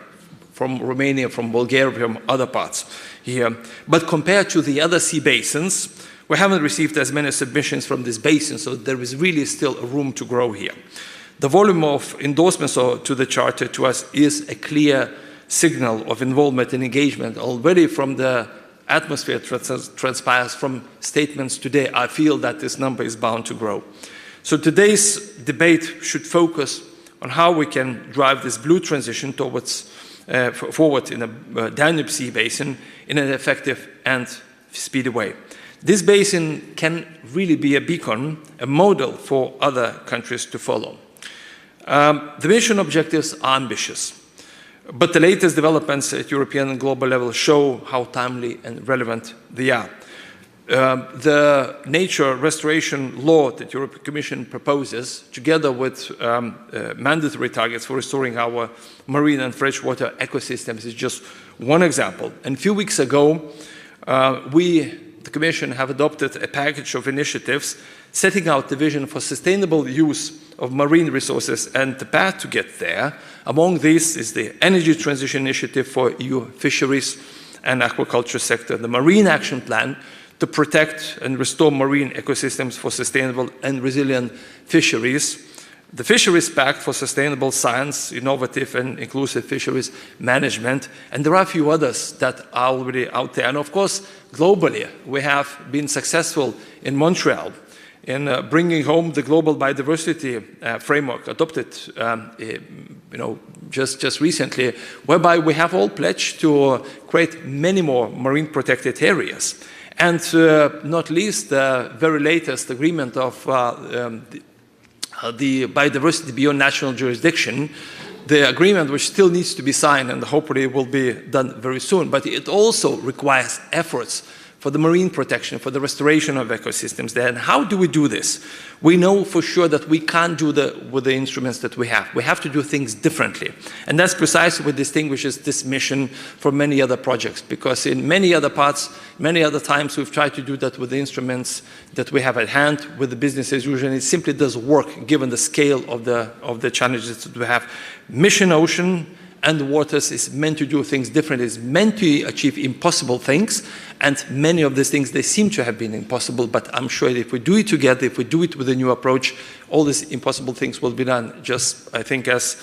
G: from Romania, from Bulgaria, from other parts here. But compared to the other sea basins, we haven't received as many submissions from this basin, so there is really still room to grow here. The volume of endorsements to the Charter to us is a clear signal of involvement and engagement. Already from the atmosphere transpires from statements today, I feel that this number is bound to grow. So today's debate should focus on how we can drive this blue transition towards forward in the Danube Sea basin in an effective and speedy way. This basin can really be a beacon, a model for other countries to follow. The mission objectives are ambitious, but the latest developments at European and global level show how timely and relevant they are. The nature restoration law that the European Commission proposes, together with mandatory targets for restoring our marine and freshwater ecosystems, is just one example. And a few weeks ago, the Commission have adopted a package of initiatives setting out the vision for sustainable use of marine resources and the path to get there. Among these is the Energy Transition Initiative for EU fisheries and aquaculture sector, the Marine Action Plan to protect and restore marine ecosystems for sustainable and resilient fisheries, the Fisheries Pact for Sustainable Science, Innovative and Inclusive Fisheries Management, and there are a few others that are already out there. And of course, globally, we have been successful in Montreal in bringing home the global biodiversity framework adopted just recently, whereby we have all pledged to create many more marine protected areas. And not least, the very latest agreement of the biodiversity beyond national jurisdiction, the agreement which still needs to be signed and hopefully will be done very soon, but it also requires efforts for the marine protection, for the restoration of ecosystems there. And how do we do this? We know for sure that we can't do with the instruments that we have. We have to do things differently. And that's precisely what distinguishes this mission from many other projects, because in many other parts, many other times we've tried to do that with the instruments that we have at hand, with the business as usual, and it simply doesn't work given the scale of the challenges that we have. Mission Ocean and the waters is meant to do things differently. It's meant to achieve impossible things, and many of these things, they seem to have been impossible, but I'm sure that if we do it together, if we do it with a new approach, all these impossible things will be done. Just, I think, as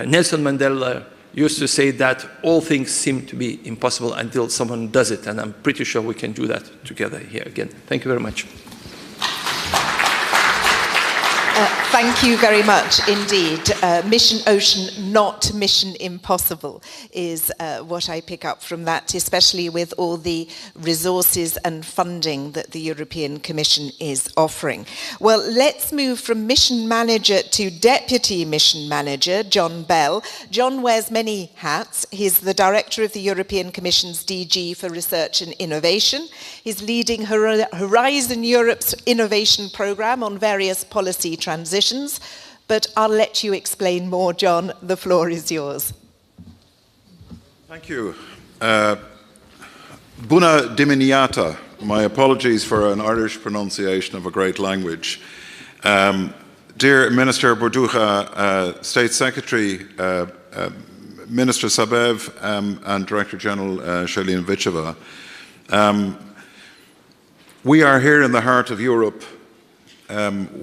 G: Nelson Mandela used to say, that all things seem to be impossible until someone does it, and I'm pretty sure we can do that together here again. Thank you very much.
A: Thank you very much indeed. Mission Ocean, not Mission Impossible, is what I pick up from that, especially with all the resources and funding that the European Commission is offering. Well, let's move from Mission Manager to Deputy Mission Manager, John Bell. John wears many hats. He's the Director of the European Commission's DG for Research and Innovation. He's leading Horizon Europe's innovation programme on various policy transitions, but I'll let you explain more, John. The floor is yours.
H: Thank you. Bună dimineața. My apologies for an Irish pronunciation of a great language. Dear Minister Burducha, State Secretary, Minister Sabev, and Director General Shalina Vicheva, we are here in the heart of Europe,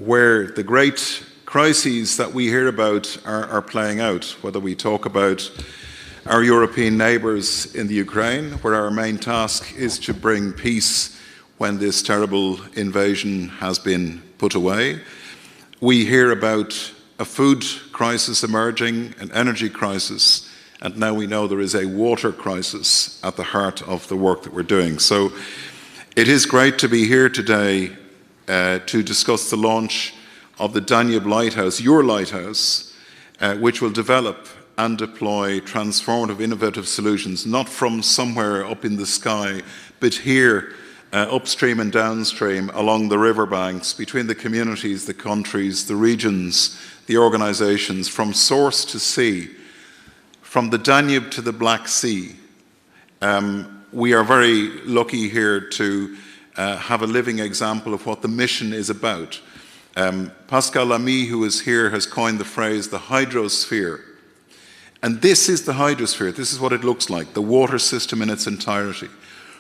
H: where the great crises that we hear about are playing out, whether we talk about our European neighbours in the Ukraine, where our main task is to bring peace when this terrible invasion has been put away. We hear about a food crisis emerging, an energy crisis, and now we know there is a water crisis at the heart of the work that we're doing. So it is great to be here today to discuss the launch of the Danube Lighthouse, your lighthouse, which will develop and deploy transformative, innovative solutions, not from somewhere up in the sky, but here upstream and downstream along the riverbanks, between the communities, the countries, the regions, the organizations, from source to sea, from the Danube to the Black Sea. We are very lucky here to have a living example of what the mission is about. Pascal Lamy, who is here, has coined the phrase the hydrosphere. And this is the hydrosphere. This is what it looks like, the water system in its entirety.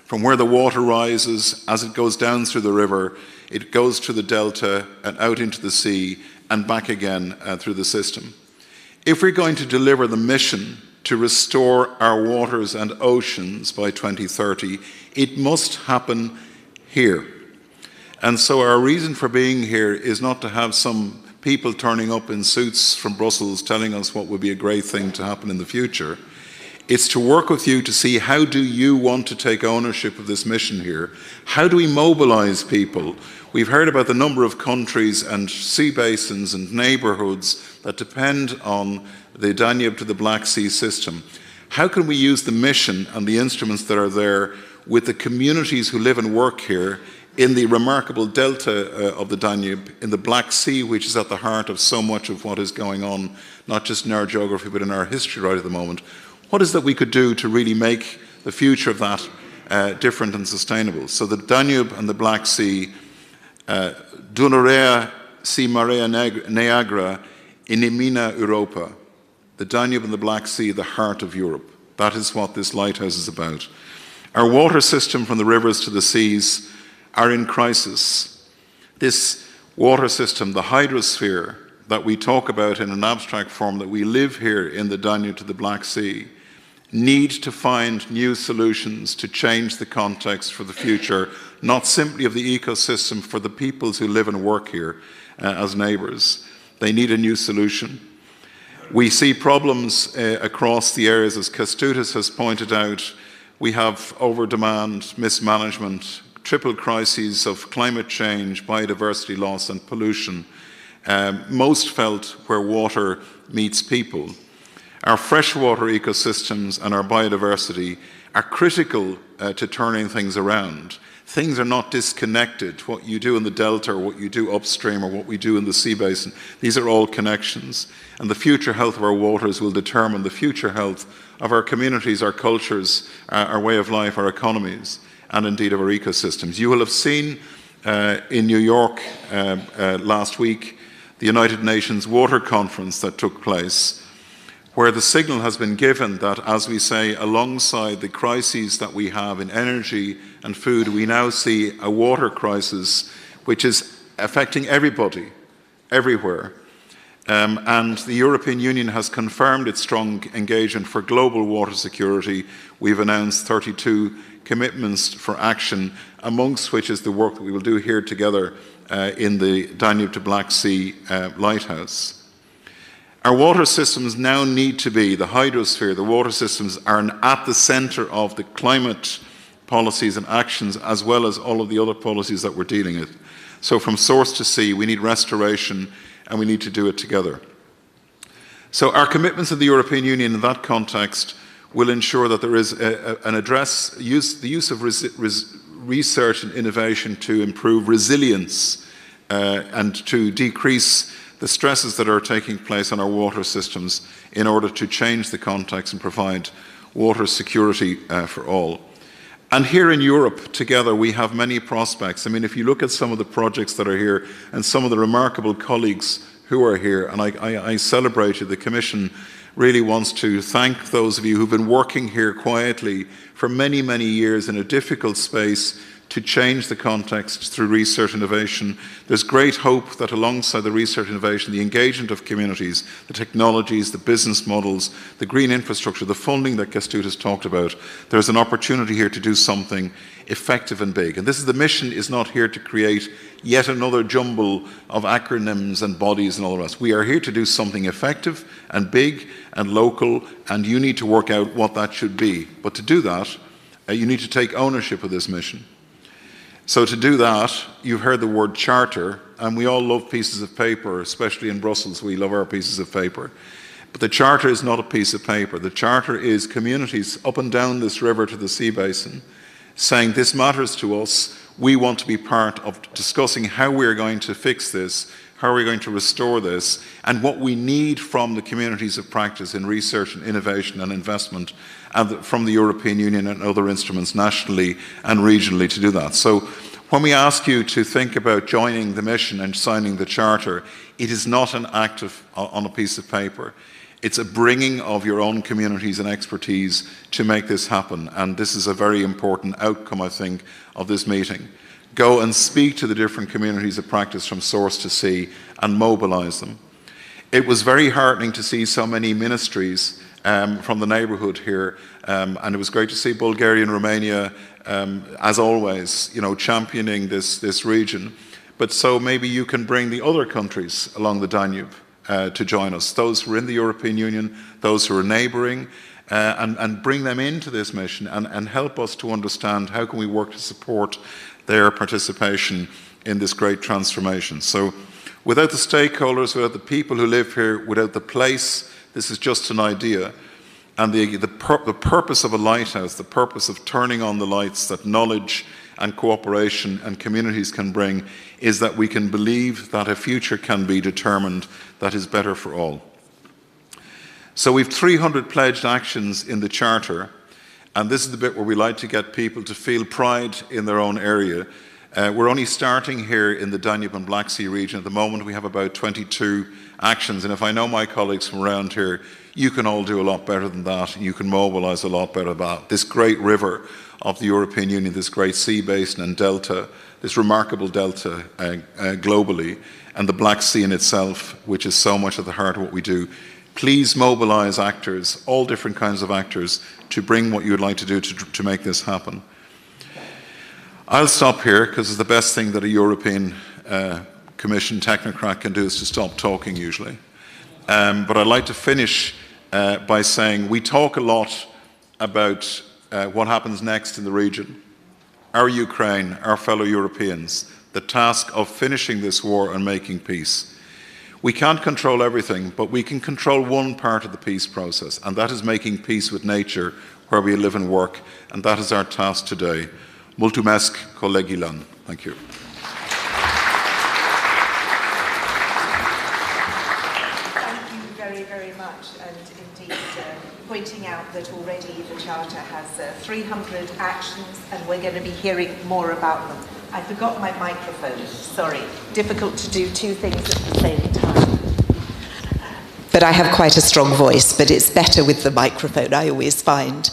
H: From where the water rises, as it goes down through the river, it goes to the delta and out into the sea and back again through the system. If we're going to deliver the mission to restore our waters and oceans by 2030, it must happen here. And so our reason for being here is not to have some people turning up in suits from Brussels telling us what would be a great thing to happen in the future. It's to work with you to see how do you want to take ownership of this mission here? How do we mobilize people? We've heard about the number of countries and sea basins and neighborhoods that depend on the Danube to the Black Sea system. How can we use the mission and the instruments that are there with the communities who live and work here in the remarkable delta of the Danube, in the Black Sea, which is at the heart of so much of what is going on, not just in our geography, but in our history right at the moment? What is that we could do to really make the future of that different and sustainable? So the Danube and the Black Sea, Dunărea si Marea Neagră inimina Europa. The Danube and the Black Sea, the heart of Europe. That is what this lighthouse is about. Our water system from the rivers to the seas are in crisis. This water system, the hydrosphere that we talk about in an abstract form, that we live here in the Danube to the Black Sea, need to find new solutions to change the context for the future, not simply of the ecosystem, for the peoples who live and work here as neighbours. They need a new solution. We see problems across the areas, as Kęstutis has pointed out. We have over-demand, mismanagement, triple crises of climate change, biodiversity loss and pollution, most felt where water meets people. Our freshwater ecosystems and our biodiversity are critical to turning things around. Things are not disconnected. What you do in the delta or what you do upstream or what we do in the sea basin, these are all connections. And the future health of our waters will determine the future health of our communities, our cultures, our way of life, our economies, and indeed of our ecosystems. You will have seen in New York last week the United Nations Water Conference that took place, where the signal has been given that, as we say, alongside the crises that we have in energy and food, we now see a water crisis which is affecting everybody, everywhere. And the European Union has confirmed its strong engagement for global water security. We've announced 32 commitments for action, amongst which is the work that we will do here together in the Danube to Black Sea Lighthouse. Our water systems now need to be, the hydrosphere, the water systems are at the centre of the climate policies and actions, as well as all of the other policies that we're dealing with. So from source to sea, we need restoration, and we need to do it together. So our commitments of the European Union in that context will ensure that there is the use of research and innovation to improve resilience and to decrease the stresses that are taking place on our water systems in order to change the context and provide water security for all. And here in Europe, together, we have many prospects. I mean, if you look at some of the projects that are here and some of the remarkable colleagues who are here, and I celebrate you, the Commission really wants to thank those of you who've been working here quietly for many, many years in a difficult space to change the context through research innovation. There's great hope that alongside the research innovation, the engagement of communities, the technologies, the business models, the green infrastructure, the funding that Kęstutis talked about, there's an opportunity here to do something effective and big. And the mission is not here to create yet another jumble of acronyms and bodies and all the rest. We are here to do something effective and big and local, and you need to work out what that should be. But to do that, you need to take ownership of this mission. So to do that, you've heard the word charter, and we all love pieces of paper, especially in Brussels, we love our pieces of paper. But the charter is not a piece of paper. The charter is communities up and down this river to the sea basin saying this matters to us, we want to be part of discussing how we're going to fix this, how are we going to restore this, and what we need from the communities of practice in research and innovation and investment, and from the European Union and other instruments nationally and regionally to do that. So when we ask you to think about joining the mission and signing the charter, it is not an act on a piece of paper. It's a bringing of your own communities and expertise to make this happen. And this is a very important outcome, I think, of this meeting. Go and speak to the different communities of practice from source to sea and mobilize them. It was very heartening to see so many ministries from the neighborhood here, and it was great to see Bulgaria and Romania, as always, championing this region. But so maybe you can bring the other countries along the Danube to join us, those who are in the European Union, those who are neighbouring, and bring them into this mission and help us to understand how can we work to support their participation in this great transformation. So without the stakeholders, without the people who live here, without the place, this is just an idea. And the purpose of a lighthouse, the purpose of turning on the lights that knowledge and cooperation and communities can bring, is that we can believe that a future can be determined that is better for all. So we've 300 pledged actions in the Charter, and this is the bit where we like to get people to feel pride in their own area. We're only starting here in the Danube and Black Sea region. At the moment we have about 22 actions, and if I know my colleagues from around here, you can all do a lot better than that, and you can mobilise a lot better than that. This great river of the European Union, this great sea basin and delta, this remarkable delta globally, and the Black Sea in itself, which is so much at the heart of what we do. Please mobilise actors, all different kinds of actors, to bring what you would like to do to make this happen. I'll stop here because it's the best thing that a European Commission technocrat can do is to stop talking usually. But I'd like to finish by saying we talk a lot about what happens next in the region. Our Ukraine, our fellow Europeans, the task of finishing this war and making peace. We can't control everything, but we can control one part of the peace process, and that is making peace with nature where we live and work, and that is our task today. Mulțumesc, colegilor. Thank you.
A: Thank you very, very much, and indeed pointing out that already the Charter has 300 actions, and we're going to be hearing more about them. I forgot my microphone, sorry. Difficult to do two things at the same time. But I have quite a strong voice, but it's better with the microphone, I always find.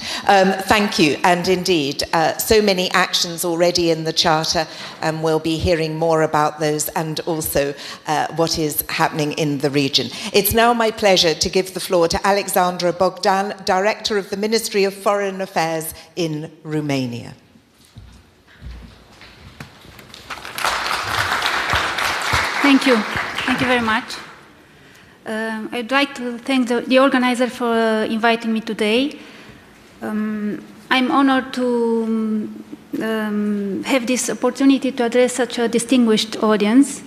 A: Thank you, and indeed, so many actions already in the Charter, and we'll be hearing more about those and also what is happening in the region. It's now my pleasure to give the floor to Alexandra Bogdan, Director of the Ministry of Foreign Affairs in Romania.
I: Thank you. Thank you very much. I'd like to thank the organizer for inviting me today. I'm honored to have this opportunity to address such a distinguished audience.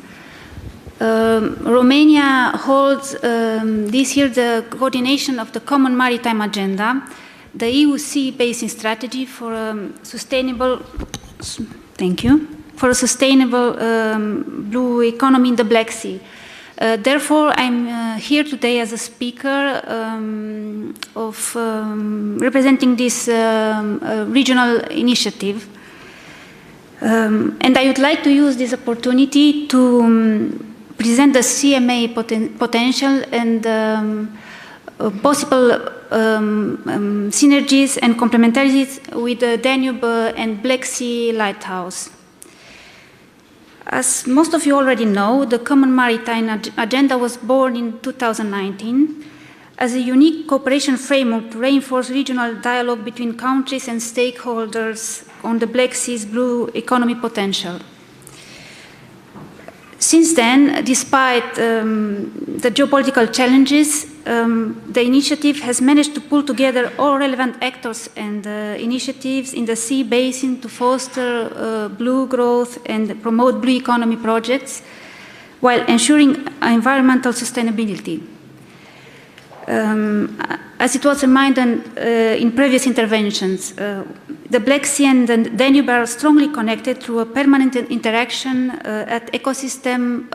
I: Romania holds this year the coordination of the Common Maritime Agenda, the EU Sea Basin Strategy for a sustainable, for a sustainable blue economy in the Black Sea. Therefore, I'm here today as a speaker of representing this regional initiative. And I would like to use this opportunity to present the CMA potential and possible synergies and complementarities with the Danube and Black Sea Lighthouse. As most of you already know, the Common Maritime Agenda was born in 2019 as a unique cooperation framework to reinforce regional dialogue between countries and stakeholders on the Black Sea's blue economy potential. Since then, despite the geopolitical challenges, the initiative has managed to pull together all relevant actors and initiatives in the sea basin to foster blue growth and promote blue economy projects while ensuring environmental sustainability. As it was reminded in previous interventions, the The Black Sea and the Danube are strongly connected through a permanent interaction at ecosystem,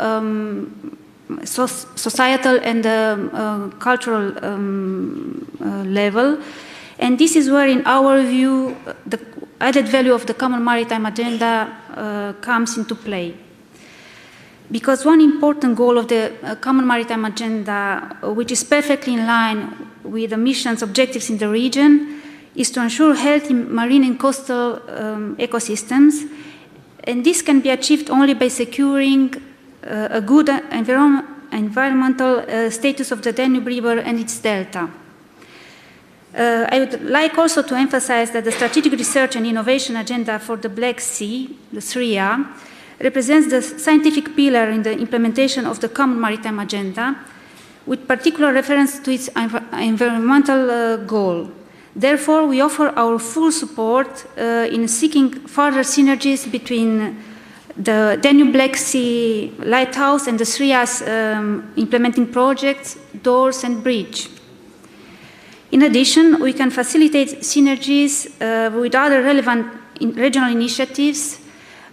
I: societal and cultural level. And this is where, in our view, the added value of the Common Maritime Agenda comes into play. Because one important goal of the Common Maritime Agenda, which is perfectly in line with the mission's objectives in the region, is to ensure healthy marine and coastal ecosystems. And this can be achieved only by securing a good environmental status of the Danube River and its delta. I would like also to emphasize that the Strategic Research and Innovation Agenda for the Black Sea, the SRIA, represents the scientific pillar in the implementation of the Common Maritime Agenda, with particular reference to its environmental goal. Therefore, we offer our full support in seeking further synergies between the Danube Black Sea Lighthouse and the SRIA's implementing projects, Doors and Bridge. In addition, we can facilitate synergies with other relevant regional initiatives,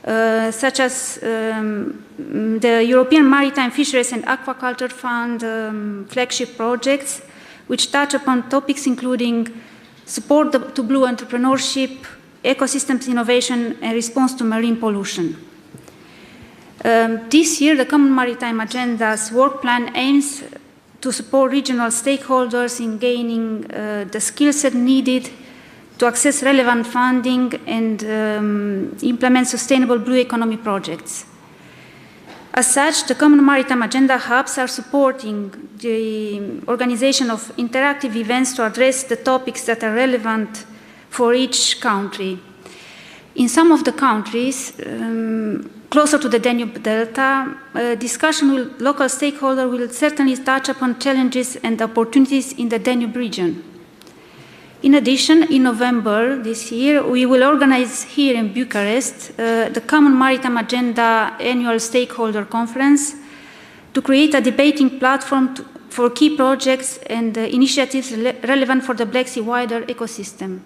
I: such as the European Maritime Fisheries and Aquaculture Fund flagship projects, which touch upon topics including support to blue entrepreneurship, ecosystems innovation, and response to marine pollution. This year, the Common Maritime Agenda's work plan aims to support regional stakeholders in gaining the skill set needed to access relevant funding and implement sustainable blue economy projects. As such, the Common Maritime Agenda hubs are supporting the organization of interactive events to address the topics that are relevant for each country. In some of the countries, closer to the Danube Delta, discussion with local stakeholders will certainly touch upon challenges and opportunities in the Danube region. In addition, in November this year, we will organize here in Bucharest the Common Maritime Agenda Annual Stakeholder Conference to create a debating platform for key projects and initiatives relevant for the Black Sea wider ecosystem.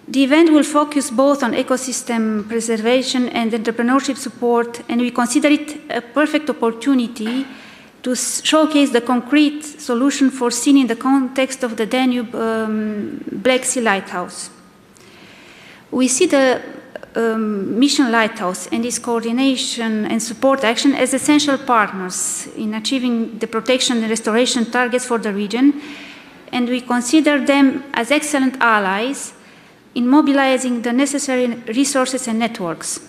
I: The event will focus both on ecosystem preservation and entrepreneurship support, and we consider it a perfect opportunity to showcase the concrete solution foreseen in the context of the Danube Black Sea Lighthouse. We see the mission Lighthouse and its coordination and support action as essential partners in achieving the protection and restoration targets for the region, and we consider them as excellent allies in mobilizing the necessary resources and networks.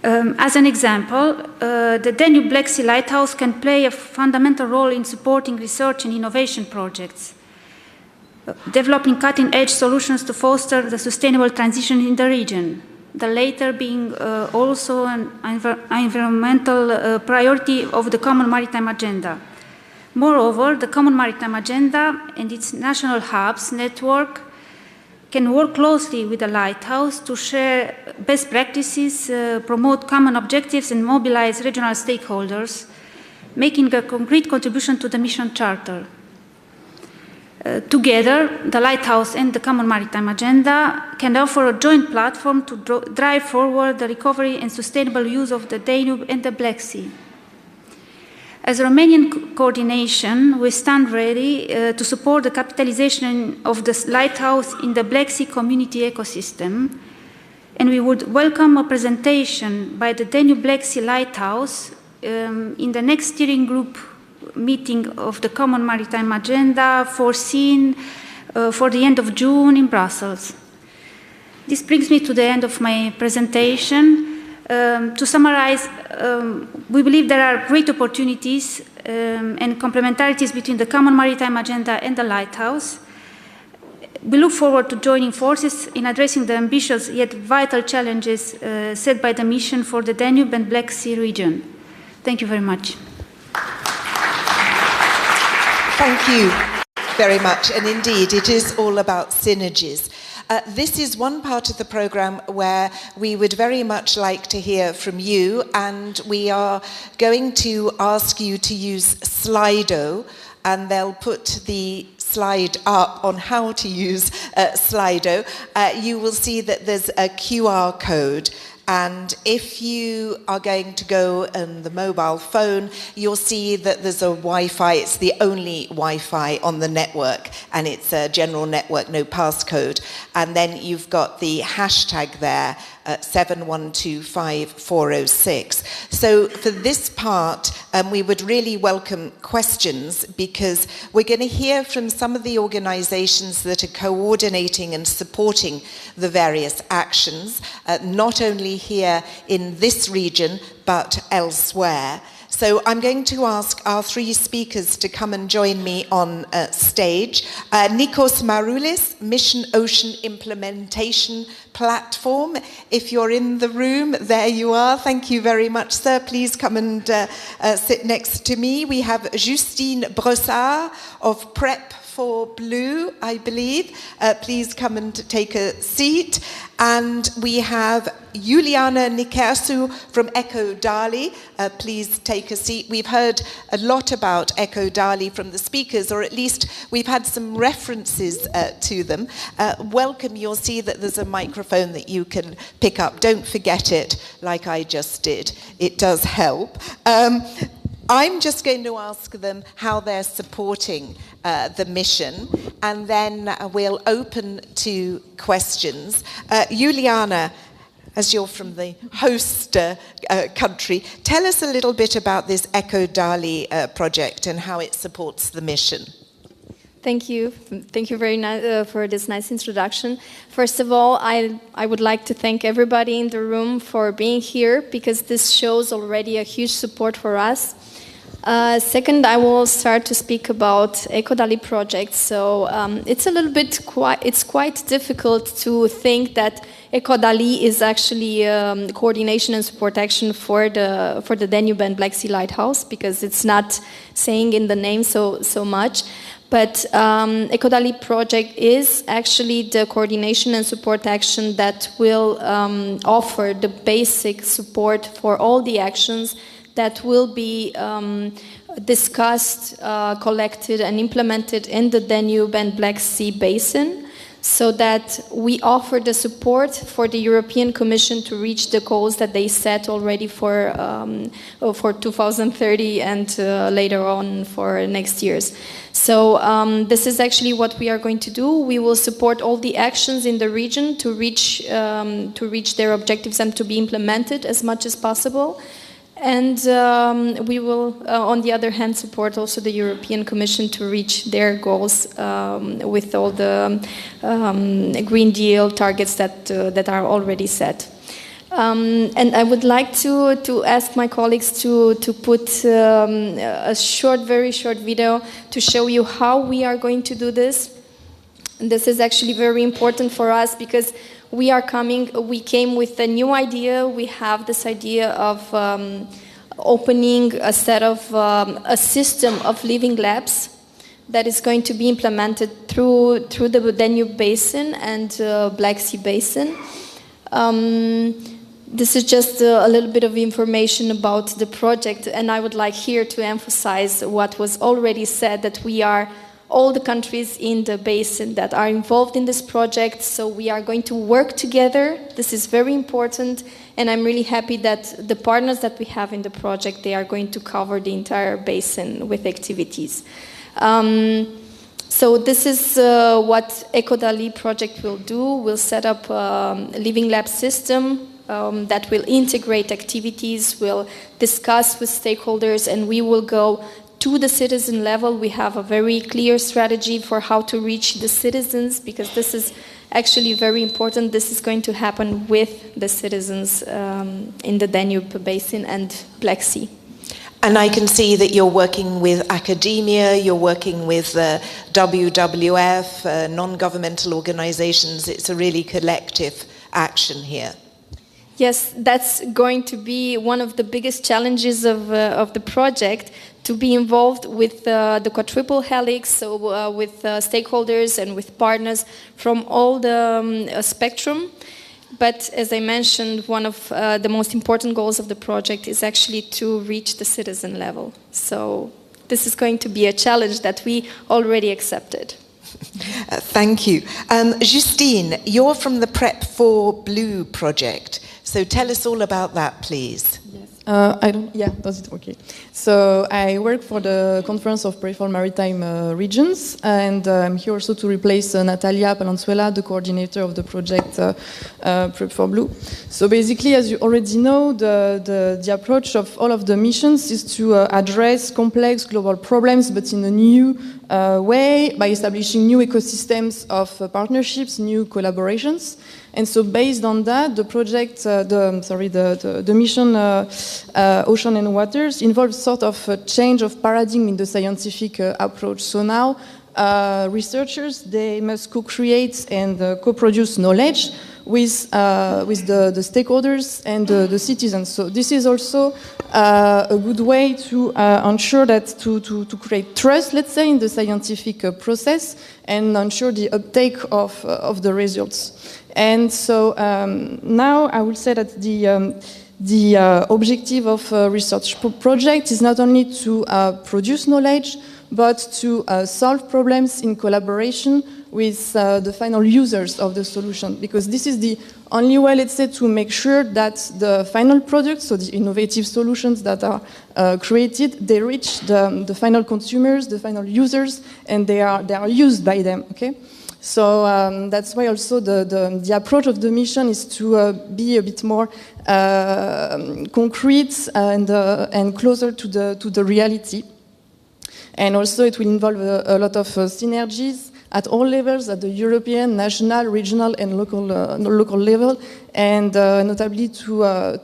I: As an example, the Danube Black Sea Lighthouse can play a fundamental role in supporting research and innovation projects, developing cutting-edge solutions to foster the sustainable transition in the region, the latter being also an environmental priority of the Common Maritime Agenda. Moreover, the Common Maritime Agenda and its national hubs network can work closely with the Lighthouse to share best practices, promote common objectives, and mobilize regional stakeholders, making a concrete contribution to the mission charter. Together, the Lighthouse and the Common Maritime Agenda can offer a joint platform to drive forward the recovery and sustainable use of the Danube and the Black Sea. As Romanian coordination, we stand ready to support the capitalization of the Lighthouse in the Black Sea community ecosystem, and we would welcome a presentation by the Danube Black Sea Lighthouse in the next steering group meeting of the Common Maritime Agenda foreseen for the end of June in Brussels. This brings me to the end of my presentation. To summarize, we believe there are great opportunities and complementarities between the Common Maritime Agenda and the Lighthouse. We look forward to joining forces in addressing the ambitious yet vital challenges set by the mission for the Danube and Black Sea region. Thank you very much.
A: Thank you very much. And indeed, it is all about synergies. This is one part of the programme where we would very much like to hear from you, and we are going to ask you to use Slido, and they'll put the slide up on how to use Slido, you will see that there's a QR code. And if you are going to go on the mobile phone, you'll see that there's a Wi-Fi. It's the only Wi-Fi on the network, and it's a general network, no passcode. And then you've got the hashtag there, 7125406. So for this part, we would really welcome questions, because we're going to hear from some of the organizations that are coordinating and supporting the various actions, not only here in this region, but elsewhere. So I'm going to ask our three speakers to come and join me on stage. Nikos Maroulis, Mission Ocean Implementation Platform. If you're in the room, there you are. Thank you very much, sir. Please come and sit next to me. We have Justine Brossard of Prep for Blue, I believe. Please come and take a seat. And we have Juliana Nikersu from Echo Dali. Please take a seat. We've heard a lot about Echo Dali from the speakers, or at least we've had some references to them. Welcome. You'll see that there's a microphone that you can pick up. Don't forget it like I just did. It does help. I'm just going to ask them how they're supporting the mission, and then we'll open to questions. Juliana, as you're from the host country, tell us a little bit about this Echo Dali project and how it supports the mission.
J: Thank you. Thank you very much for this nice introduction. First of all, I would like to thank everybody in the room for being here, because this shows already a huge support for us. Second, I will start to speak about Echo Dali project. So it's a little bit quite difficult to think that Echo Dali is actually coordination and support action for the Danube and Black Sea Lighthouse, because it's not saying in the name so much. But Echo Dali project is actually the coordination and support action that will offer the basic support for all the actions that will be discussed, collected and implemented in the Danube and Black Sea basin, so that we offer the support for the European Commission to reach the goals that they set already for 2030 and later on for next years. So this is actually what we are going to do. We will support all the actions in the region to reach their objectives and to be implemented as much as possible. And we will, on the other hand, support also the European Commission to reach their goals with all the Green Deal targets that are already set. And I would like to ask my colleagues to put a very short video to show you how we are going to do this. And this is actually very important for us, because we came with a new idea. We have this idea of opening a system of living labs that is going to be implemented through the Danube Basin and Black Sea Basin. This is just a little bit of information about the project, and I would like here to emphasize what was already said, that we are all the countries in the basin that are involved in this project, so we are going to work together. This is very important, and I'm really happy that the partners that we have in the project, they are going to cover the entire basin with activities. So this is what Echo Dali project will do. We'll set up a living lab system that will integrate activities, will discuss with stakeholders, and we will go to the citizen level. We have a very clear strategy for how to reach the citizens, because this is actually very important. This is going to happen with the citizens in the Danube Basin and Black Sea.
A: And I can see that you're working with academia, you're working with WWF, non-governmental organizations. It's a really collective action here.
J: Yes, that's going to be one of the biggest challenges of the project, to be involved with the quadruple helix, so with stakeholders and with partners from all the spectrum. But as I mentioned, one of the most important goals of the project is actually to reach the citizen level. So this is going to be a challenge that we already accepted.
A: Thank you. Justine, you're from the Prep for Blue project. So tell us all about that, please.
K: Does it? Okay. So I work for the Conference of Peripheral Maritime Regions, and I'm here also to replace Natalia Palenzuela, the coordinator of the project Prep for Blue. So basically, as you already know, the approach of all of the missions is to address complex global problems, but in a new way, by establishing new ecosystems of partnerships, new collaborations. And so based on that, the project, the mission Ocean and Waters involves sort of a change of paradigm in the scientific approach. So now researchers, they must co-create and co-produce knowledge with the stakeholders and the citizens. So this is also a good way to ensure that to create trust, let's say, in the scientific process and ensure the uptake of the results. And so now I will say that the objective of a research project is not only to produce knowledge, but to solve problems in collaboration with the final users of the solution, because this is the only way, let's say, to make sure that the final products, so the innovative solutions that are created, they reach the final consumers, the final users, and they are used by them. Okay. So that's why also the approach of the mission is to be a bit more concrete and closer to the reality. And also it will involve a lot of synergies at all levels, at the European, national, regional, and local level, and notably to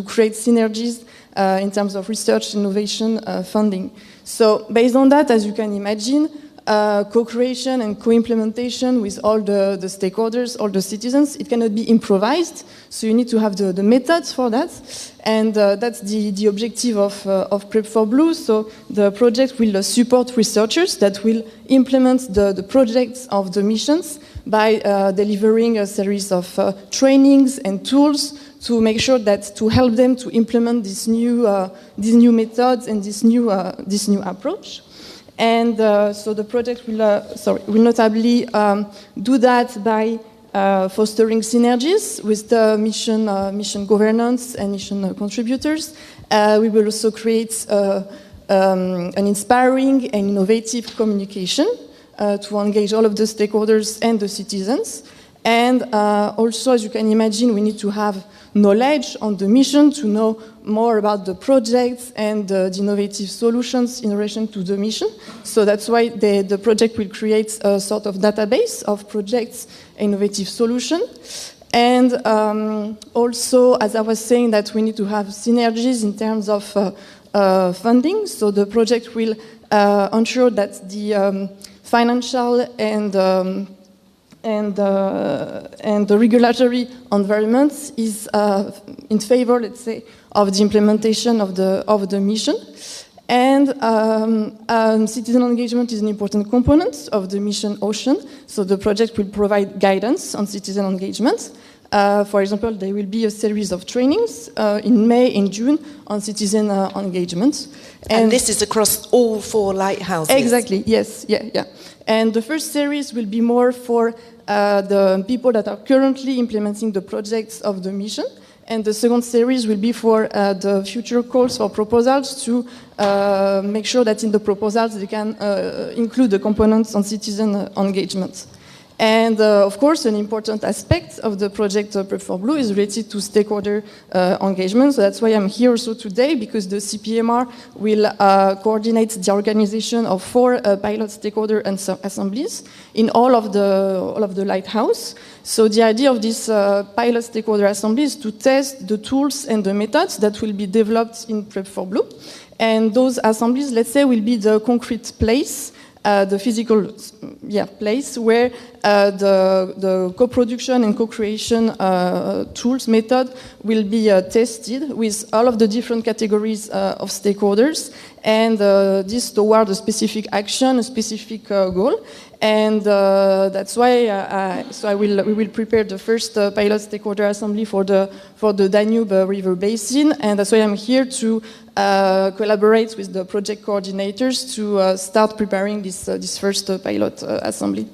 K: create synergies in terms of research, innovation, funding. So based on that, as you can imagine, co-creation and co-implementation with all the stakeholders, all the citizens, it cannot be improvised, so you need to have the methods for that, and that's the objective of Prep for Blue. So the project will support researchers that will implement the projects of the missions by delivering a series of trainings and tools to make sure that to help them to implement these new methods and this new approach. And so the project will notably do that by fostering synergies with the mission governance and mission contributors. We will also create an inspiring and innovative communication to engage all of the stakeholders and the citizens. And also, as you can imagine, we need to have knowledge on the mission to know more about the projects and the innovative solutions in relation to the mission. So that's why the project will create a sort of database of projects and innovative solutions. And also, as I was saying, that we need to have synergies in terms of funding. So the project will ensure that the financial and the regulatory environment is in favor, let's say, of the implementation of the mission. And citizen engagement is an important component of the mission Ocean. So the project will provide guidance on citizen engagement. For example, there will be a series of trainings in May and June on citizen engagement.
A: And this is across all 4 lighthouses? Exactly,
K: yes, yeah. And the first series will be more for the people that are currently implementing the projects of the mission. And the second series will be for the future calls for proposals to make sure that in the proposals they can include the components on citizen engagement. And of course, an important aspect of the project Prep for Blue is related to stakeholder engagement. So that's why I'm here also today, because the CPMR will coordinate the organization of 4 pilot stakeholder assemblies in all of the Lighthouse. So the idea of this pilot stakeholder assembly is to test the tools and the methods that will be developed in Prep for Blue. And those assemblies, let's say, will be the concrete place, the physical place where the co-production and co-creation tools method will be tested with all of the different categories of stakeholders, and this toward a specific action, a specific goal. And that's why we will prepare the first pilot stakeholder assembly for the Danube River Basin, and that's why I'm here to collaborate with the project coordinators to start preparing this first pilot assembly.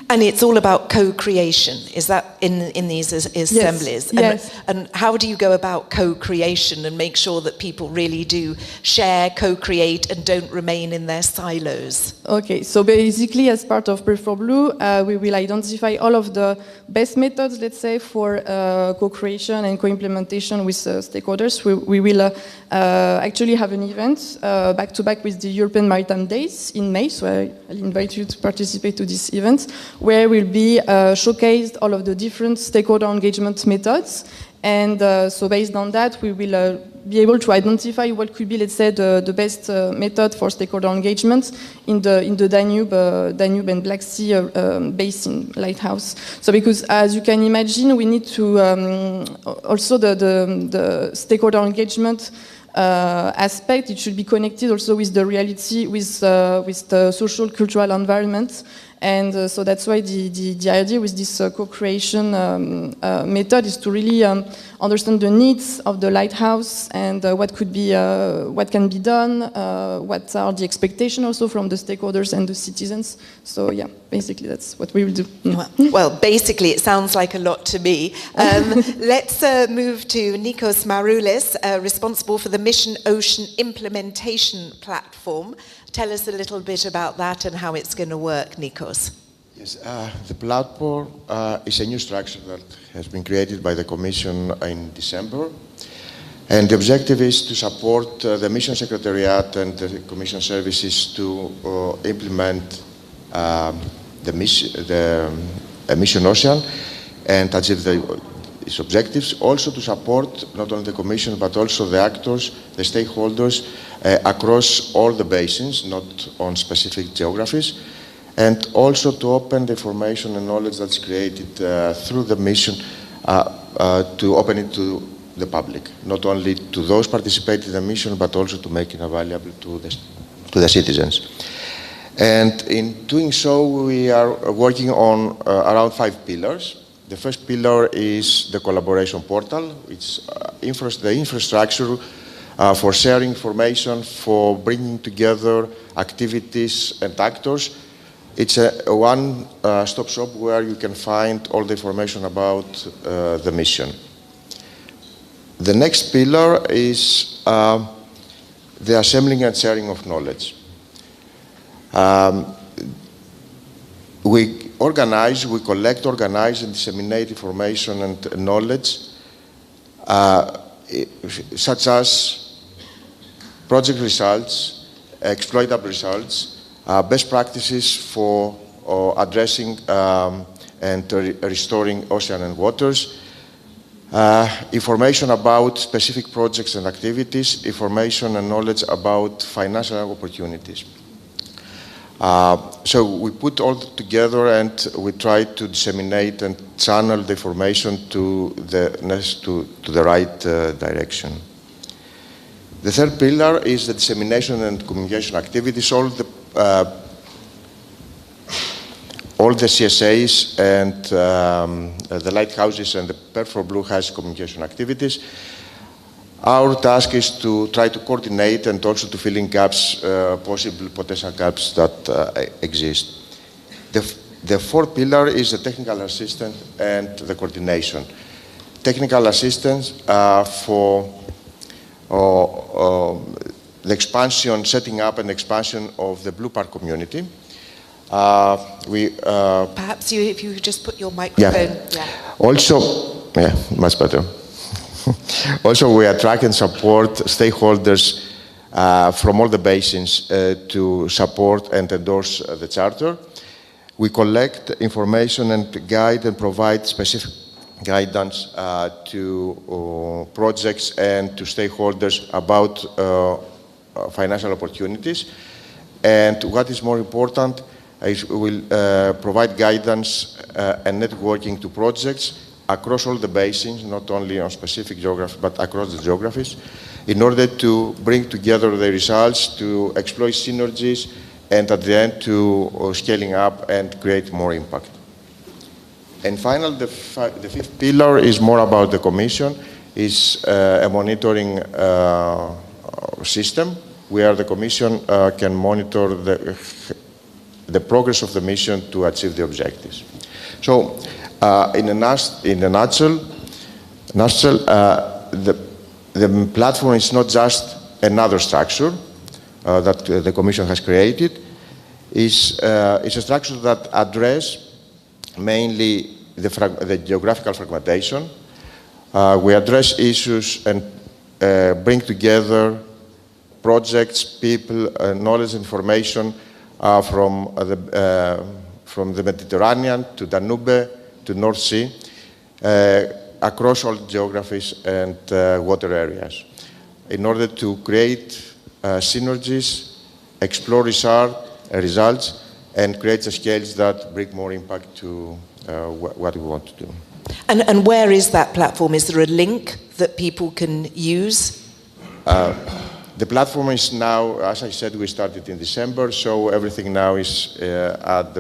A: And it's all about co-creation, is that in these assemblies?
K: Yes.
A: And how do you go about co-creation and make sure that people really do share, co-create, and don't remain in their silos?
K: Okay, so basically as part of Pray4Blue, we will identify all of the best methods, let's say, for co-creation and co-implementation with stakeholders. We will actually have an event back-to-back with the European Maritime Days in May, so I'll invite you to participate to this event, where will be showcased all of the different stakeholder engagement methods. And so based on that, we will be able to identify what could be, let's say, the best method for stakeholder engagement in the Danube and Black Sea basin Lighthouse. So because, as you can imagine, we need to also the stakeholder engagement aspect, it should be connected also with the reality, with the social cultural environment. And so that's why the idea with this co-creation method is to really understand the needs of the lighthouse and what can be done, what are the expectations also from the stakeholders and the citizens. So yeah, basically that's what we will do.
A: Well, basically it sounds like a lot to me. Let's move to Nikos Maroulis, responsible for the Mission Ocean Implementation Platform. Tell us a little bit about that and how it's going to work, Nikos.
L: Yes, the platform is a new structure that has been created by the Commission in December. And the objective is to support the Mission Secretariat and the Commission services to implement the Mission Ocean and achieve its objectives. Also to support not only the Commission but also the actors, the stakeholders across all the basins, not on specific geographies, and also to open the information and knowledge that's created through the mission to open it to the public, not only to those participating in the mission, but also to make it available to the citizens. And in doing so, we are working on around 5 pillars. The first pillar is the collaboration portal. It's the infrastructure for sharing information, for bringing together activities and actors. It's a one-stop shop where you can find all the information about the mission. The next pillar is the assembling and sharing of knowledge. We collect, organize, and disseminate information and knowledge, such as project results, exploitable results, best practices for addressing and restoring ocean and waters, information about specific projects and activities, information and knowledge about financial opportunities. So we put all together and we try to disseminate and channel the information to the right direction. The third pillar is the dissemination and communication activities. All the CSAs and the lighthouses and the Pray4Blue has communication activities. Our task is to try to coordinate and also to fill in gaps, possible potential gaps that exist. The fourth pillar is the technical assistance and the coordination. Technical assistance for the expansion, setting up and expansion of the Blue Park community.
A: Perhaps if you could just put your microphone.
L: Yeah. Also, much better. Also, we attract and support stakeholders from all the basins to support and endorse the Charter. We collect information and guide and provide specific guidance to projects and to stakeholders about financial opportunities. And what is more important, It will provide guidance and networking to projects across all the basins, not only on specific geographies, but across the geographies, in order to bring together the results, to exploit synergies, and at the end to scaling up and create more impact. And finally, the fifth pillar is more about the Commission, is a monitoring system where the Commission can monitor the progress of the mission to achieve the objectives. So, in a nutshell, the platform is not just another structure that the Commission has created. It's a structure that addresses mainly the geographical fragmentation. We address issues and bring together projects, people, knowledge, information from the Mediterranean to Danube to North Sea, across all geographies and water areas, in order to create synergies, explore results, and create the scales that bring more impact to what we want to do.
A: And where is that platform? Is there a link that people can use?
L: The platform is now, as I said, we started in December, so everything now is at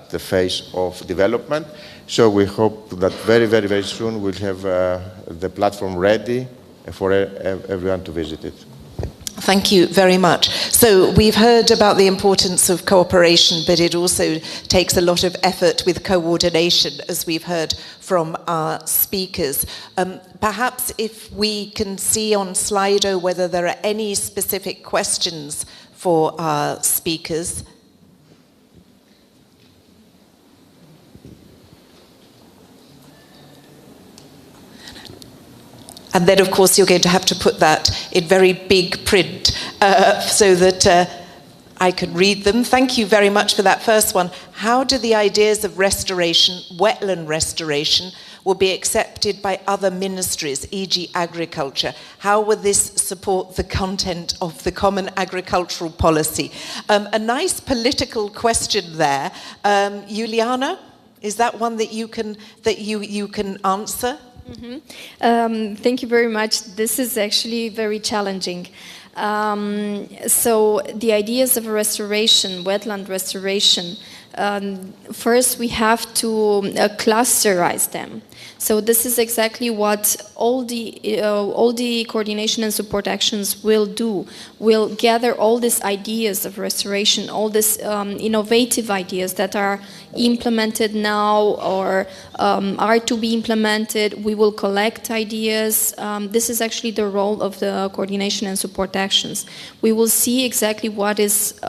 L: the phase of development. So we hope that very, very, very soon we'll have the platform ready for everyone to visit it.
A: Thank you very much. So we've heard about the importance of cooperation, but it also takes a lot of effort with coordination, as we've heard from our speakers. Perhaps if we can see on Slido whether there are any specific questions for our speakers. And then, of course, you're going to have to put that in very big print so that I can read them. Thank you very much for that first one. How do the ideas of restoration, wetland restoration, will be accepted by other ministries, e.g. agriculture? How will this support the content of the Common Agricultural Policy? A nice political question there. Juliana, is that one that you can answer?
J: Mm-hmm. Thank you very much. This is actually very challenging. So the ideas of restoration, wetland restoration, first we have to clusterize them. So this is exactly what all the coordination and support actions will do. We'll gather all these ideas of restoration, all these innovative ideas that are implemented now or are to be implemented. We will collect ideas. This is actually the role of the coordination and support actions. We will see exactly what is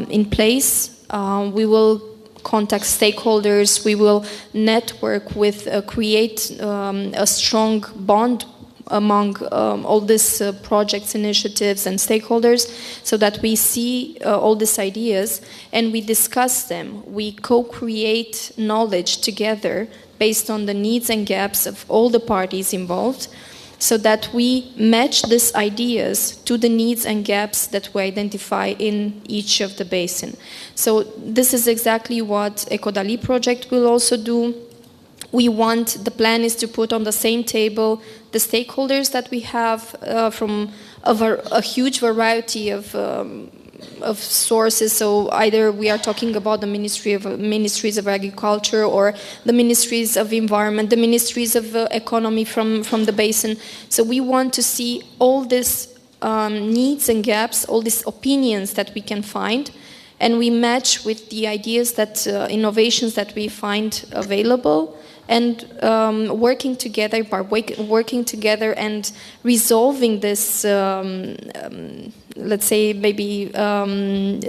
J: in place. We will contact stakeholders, we will network with, create a strong bond among all these projects, initiatives and stakeholders so that we see all these ideas and we discuss them. We co-create knowledge together based on the needs and gaps of all the parties involved, so that we match these ideas to the needs and gaps that we identify in each of the basin. So this is exactly what EcoDali project will also do. The plan is to put on the same table the stakeholders that we have from a huge variety of sources. So either we are talking about the ministries of agriculture or the ministries of environment, the ministries of economy from the basin. So we want to see all these needs and gaps, all these opinions that we can find, and we match with the ideas that innovations that we find available, and working together and resolving this, let's say maybe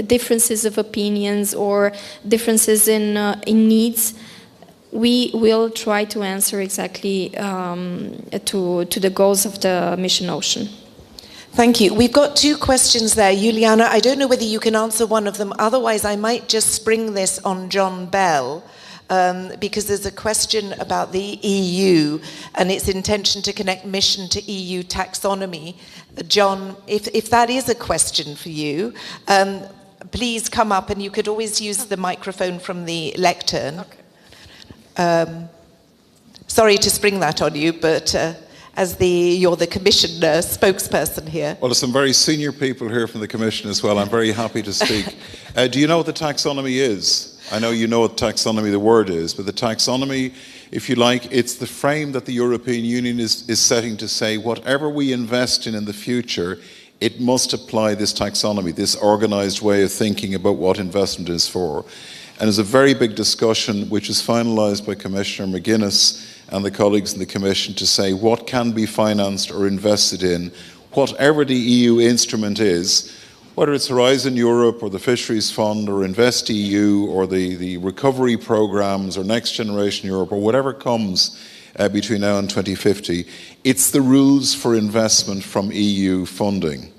J: differences of opinions or differences in needs. We will try to answer exactly to the goals of the Mission Ocean.
A: Thank you. We've got two questions there. Juliana, I don't know whether you can answer one of them. Otherwise, I might just spring this on John Bell. Because there's a question about the EU and its intention to connect mission to EU taxonomy. John, if that is a question for you, please come up, and you could always use the microphone from the lectern.
K: Okay.
A: Sorry to spring that on you, but you're the Commission spokesperson here.
H: Well, there's some very senior people here from the Commission as well. I'm very happy to speak. Do you know what the taxonomy is? I know you know what taxonomy, the word is, but the taxonomy, if you like, it's the frame that the European Union is setting to say whatever we invest in the future, it must apply this taxonomy, this organised way of thinking about what investment is for. And there's a very big discussion which is finalised by Commissioner McGuinness and the colleagues in the Commission to say what can be financed or invested in, whatever the EU instrument is, whether it's Horizon Europe or the Fisheries Fund or InvestEU or the recovery programmes or Next Generation Europe or whatever comes between now and 2050, it's the rules for investment from EU funding.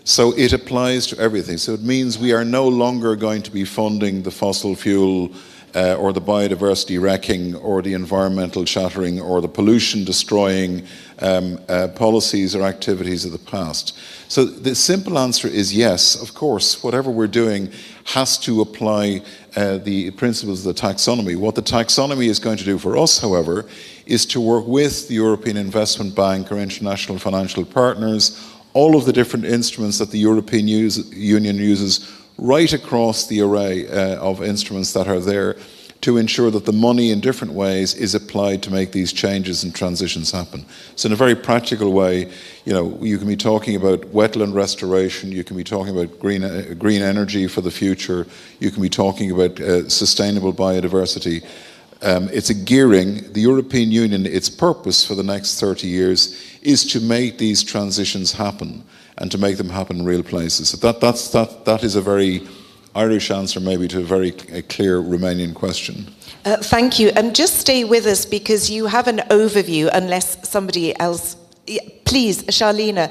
H: So it applies to everything. So it means we are no longer going to be funding the fossil fuel or the biodiversity wrecking or the environmental shattering or the pollution destroying policies or activities of the past. So the simple answer is yes, of course, whatever we're doing has to apply the principles of the taxonomy. What the taxonomy is going to do for us, however, is to work with the European Investment Bank or international financial partners, all of the different instruments that the European Union uses right across the array of instruments that are there to ensure that the money in different ways is applied to make these changes and transitions happen. So in a very practical way, you can be talking about wetland restoration, you can be talking about green energy for the future, you can be talking about sustainable biodiversity. It's a gearing. The European Union, its purpose for the next 30 years is to make these transitions happen and to make them happen in real places. So that is a very Irish answer maybe to a very clear Romanian question.
A: Thank you. And just stay with us because you have an overview unless somebody else... Please, Charlene,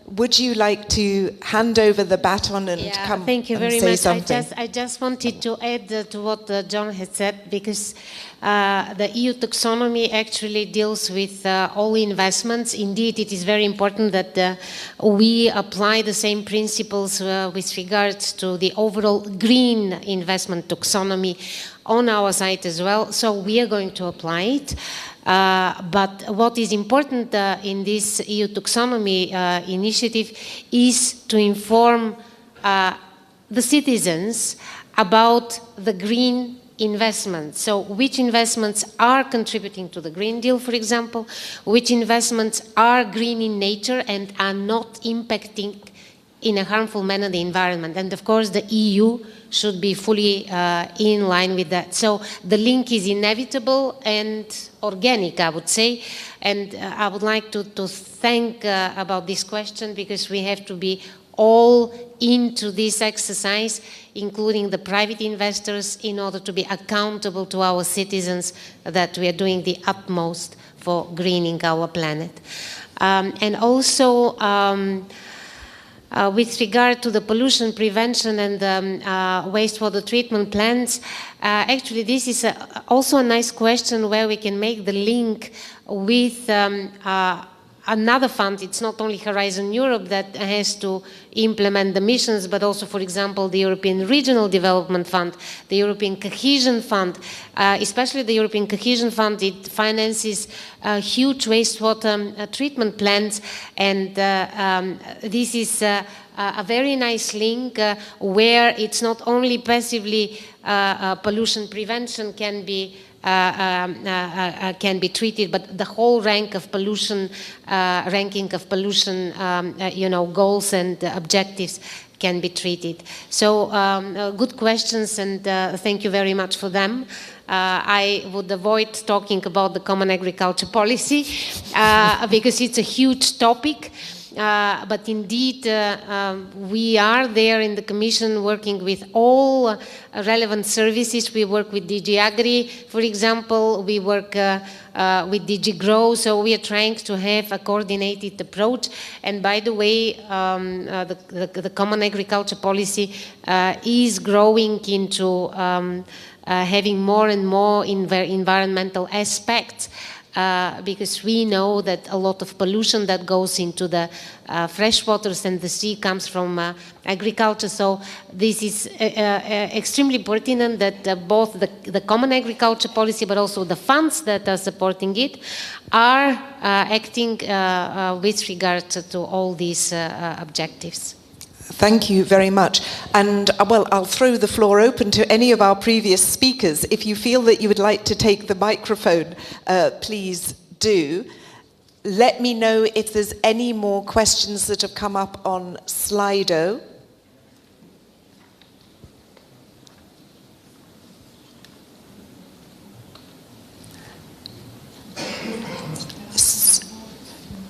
A: would you like to hand over the baton and come
D: thank you very
A: say
D: much.
A: something?
D: I just wanted to add to what John has said, because the EU taxonomy actually deals with all investments. Indeed, it is very important that we apply the same principles with regards to the overall green investment taxonomy on our side as well. So we are going to apply it. But what is important in this EU taxonomy initiative is to inform the citizens about the green investments. So which investments are contributing to the Green Deal, for example, which investments are green in nature and are not impacting in a harmful manner the environment. And of course the EU should be fully in line with that. So the link is inevitable and organic, I would say. And I would like to thank about this question, because we have to be all into this exercise, including the private investors, in order to be accountable to our citizens that we are doing the utmost for greening our planet. And also, with regard to the pollution prevention and wastewater treatment plants, actually this is also a nice question where we can make the link with another fund. It's not only Horizon Europe that has to implement the missions, but also, for example, the European Regional Development Fund, the European Cohesion Fund, especially the European Cohesion Fund. It finances huge wastewater treatment plants, and this is a very nice link where it's not only passively pollution prevention can be treated, but the whole ranking of pollution, goals and objectives can be treated. So good questions, and thank you very much for them. I would avoid talking about the common agriculture policy because it's a huge topic. But indeed, we are there in the Commission working with all relevant services. We work with DG Agri, for example. We work with DG Grow, so we are trying to have a coordinated approach. And by the way, the Common Agriculture Policy is growing into having more and more environmental aspects. because we know that a lot of pollution that goes into the fresh waters and the sea comes from agriculture. So this is extremely pertinent that both the common agriculture policy but also the funds that are supporting it are acting with regard to all these objectives.
A: Thank you very much. And well, I'll throw the floor open to any of our previous speakers. If you feel that you would like to take the microphone, please do. Let me know if there's any more questions that have come up on Slido.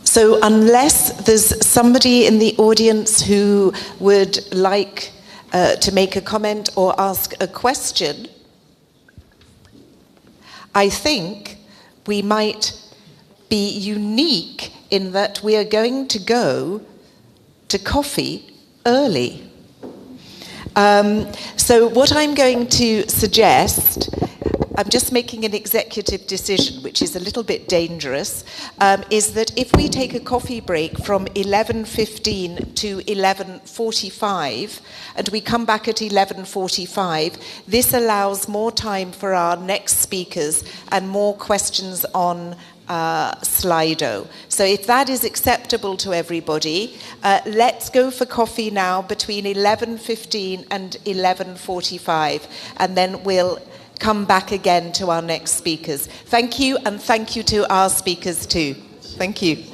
A: So unless there's somebody in the audience who would like to make a comment or ask a question, I think we might be unique in that we are going to go to coffee early. So what I'm going to suggest, I'm just making an executive decision, which is a little bit dangerous, is that if we take a coffee break from 11:15 to 11:45, and we come back at 11:45, this allows more time for our next speakers and more questions on Slido. So if that is acceptable to everybody, let's go for coffee now between 11:15 and 11:45, and then we'll come back again to our next speakers. Thank you, and thank you to our speakers too. Thank you.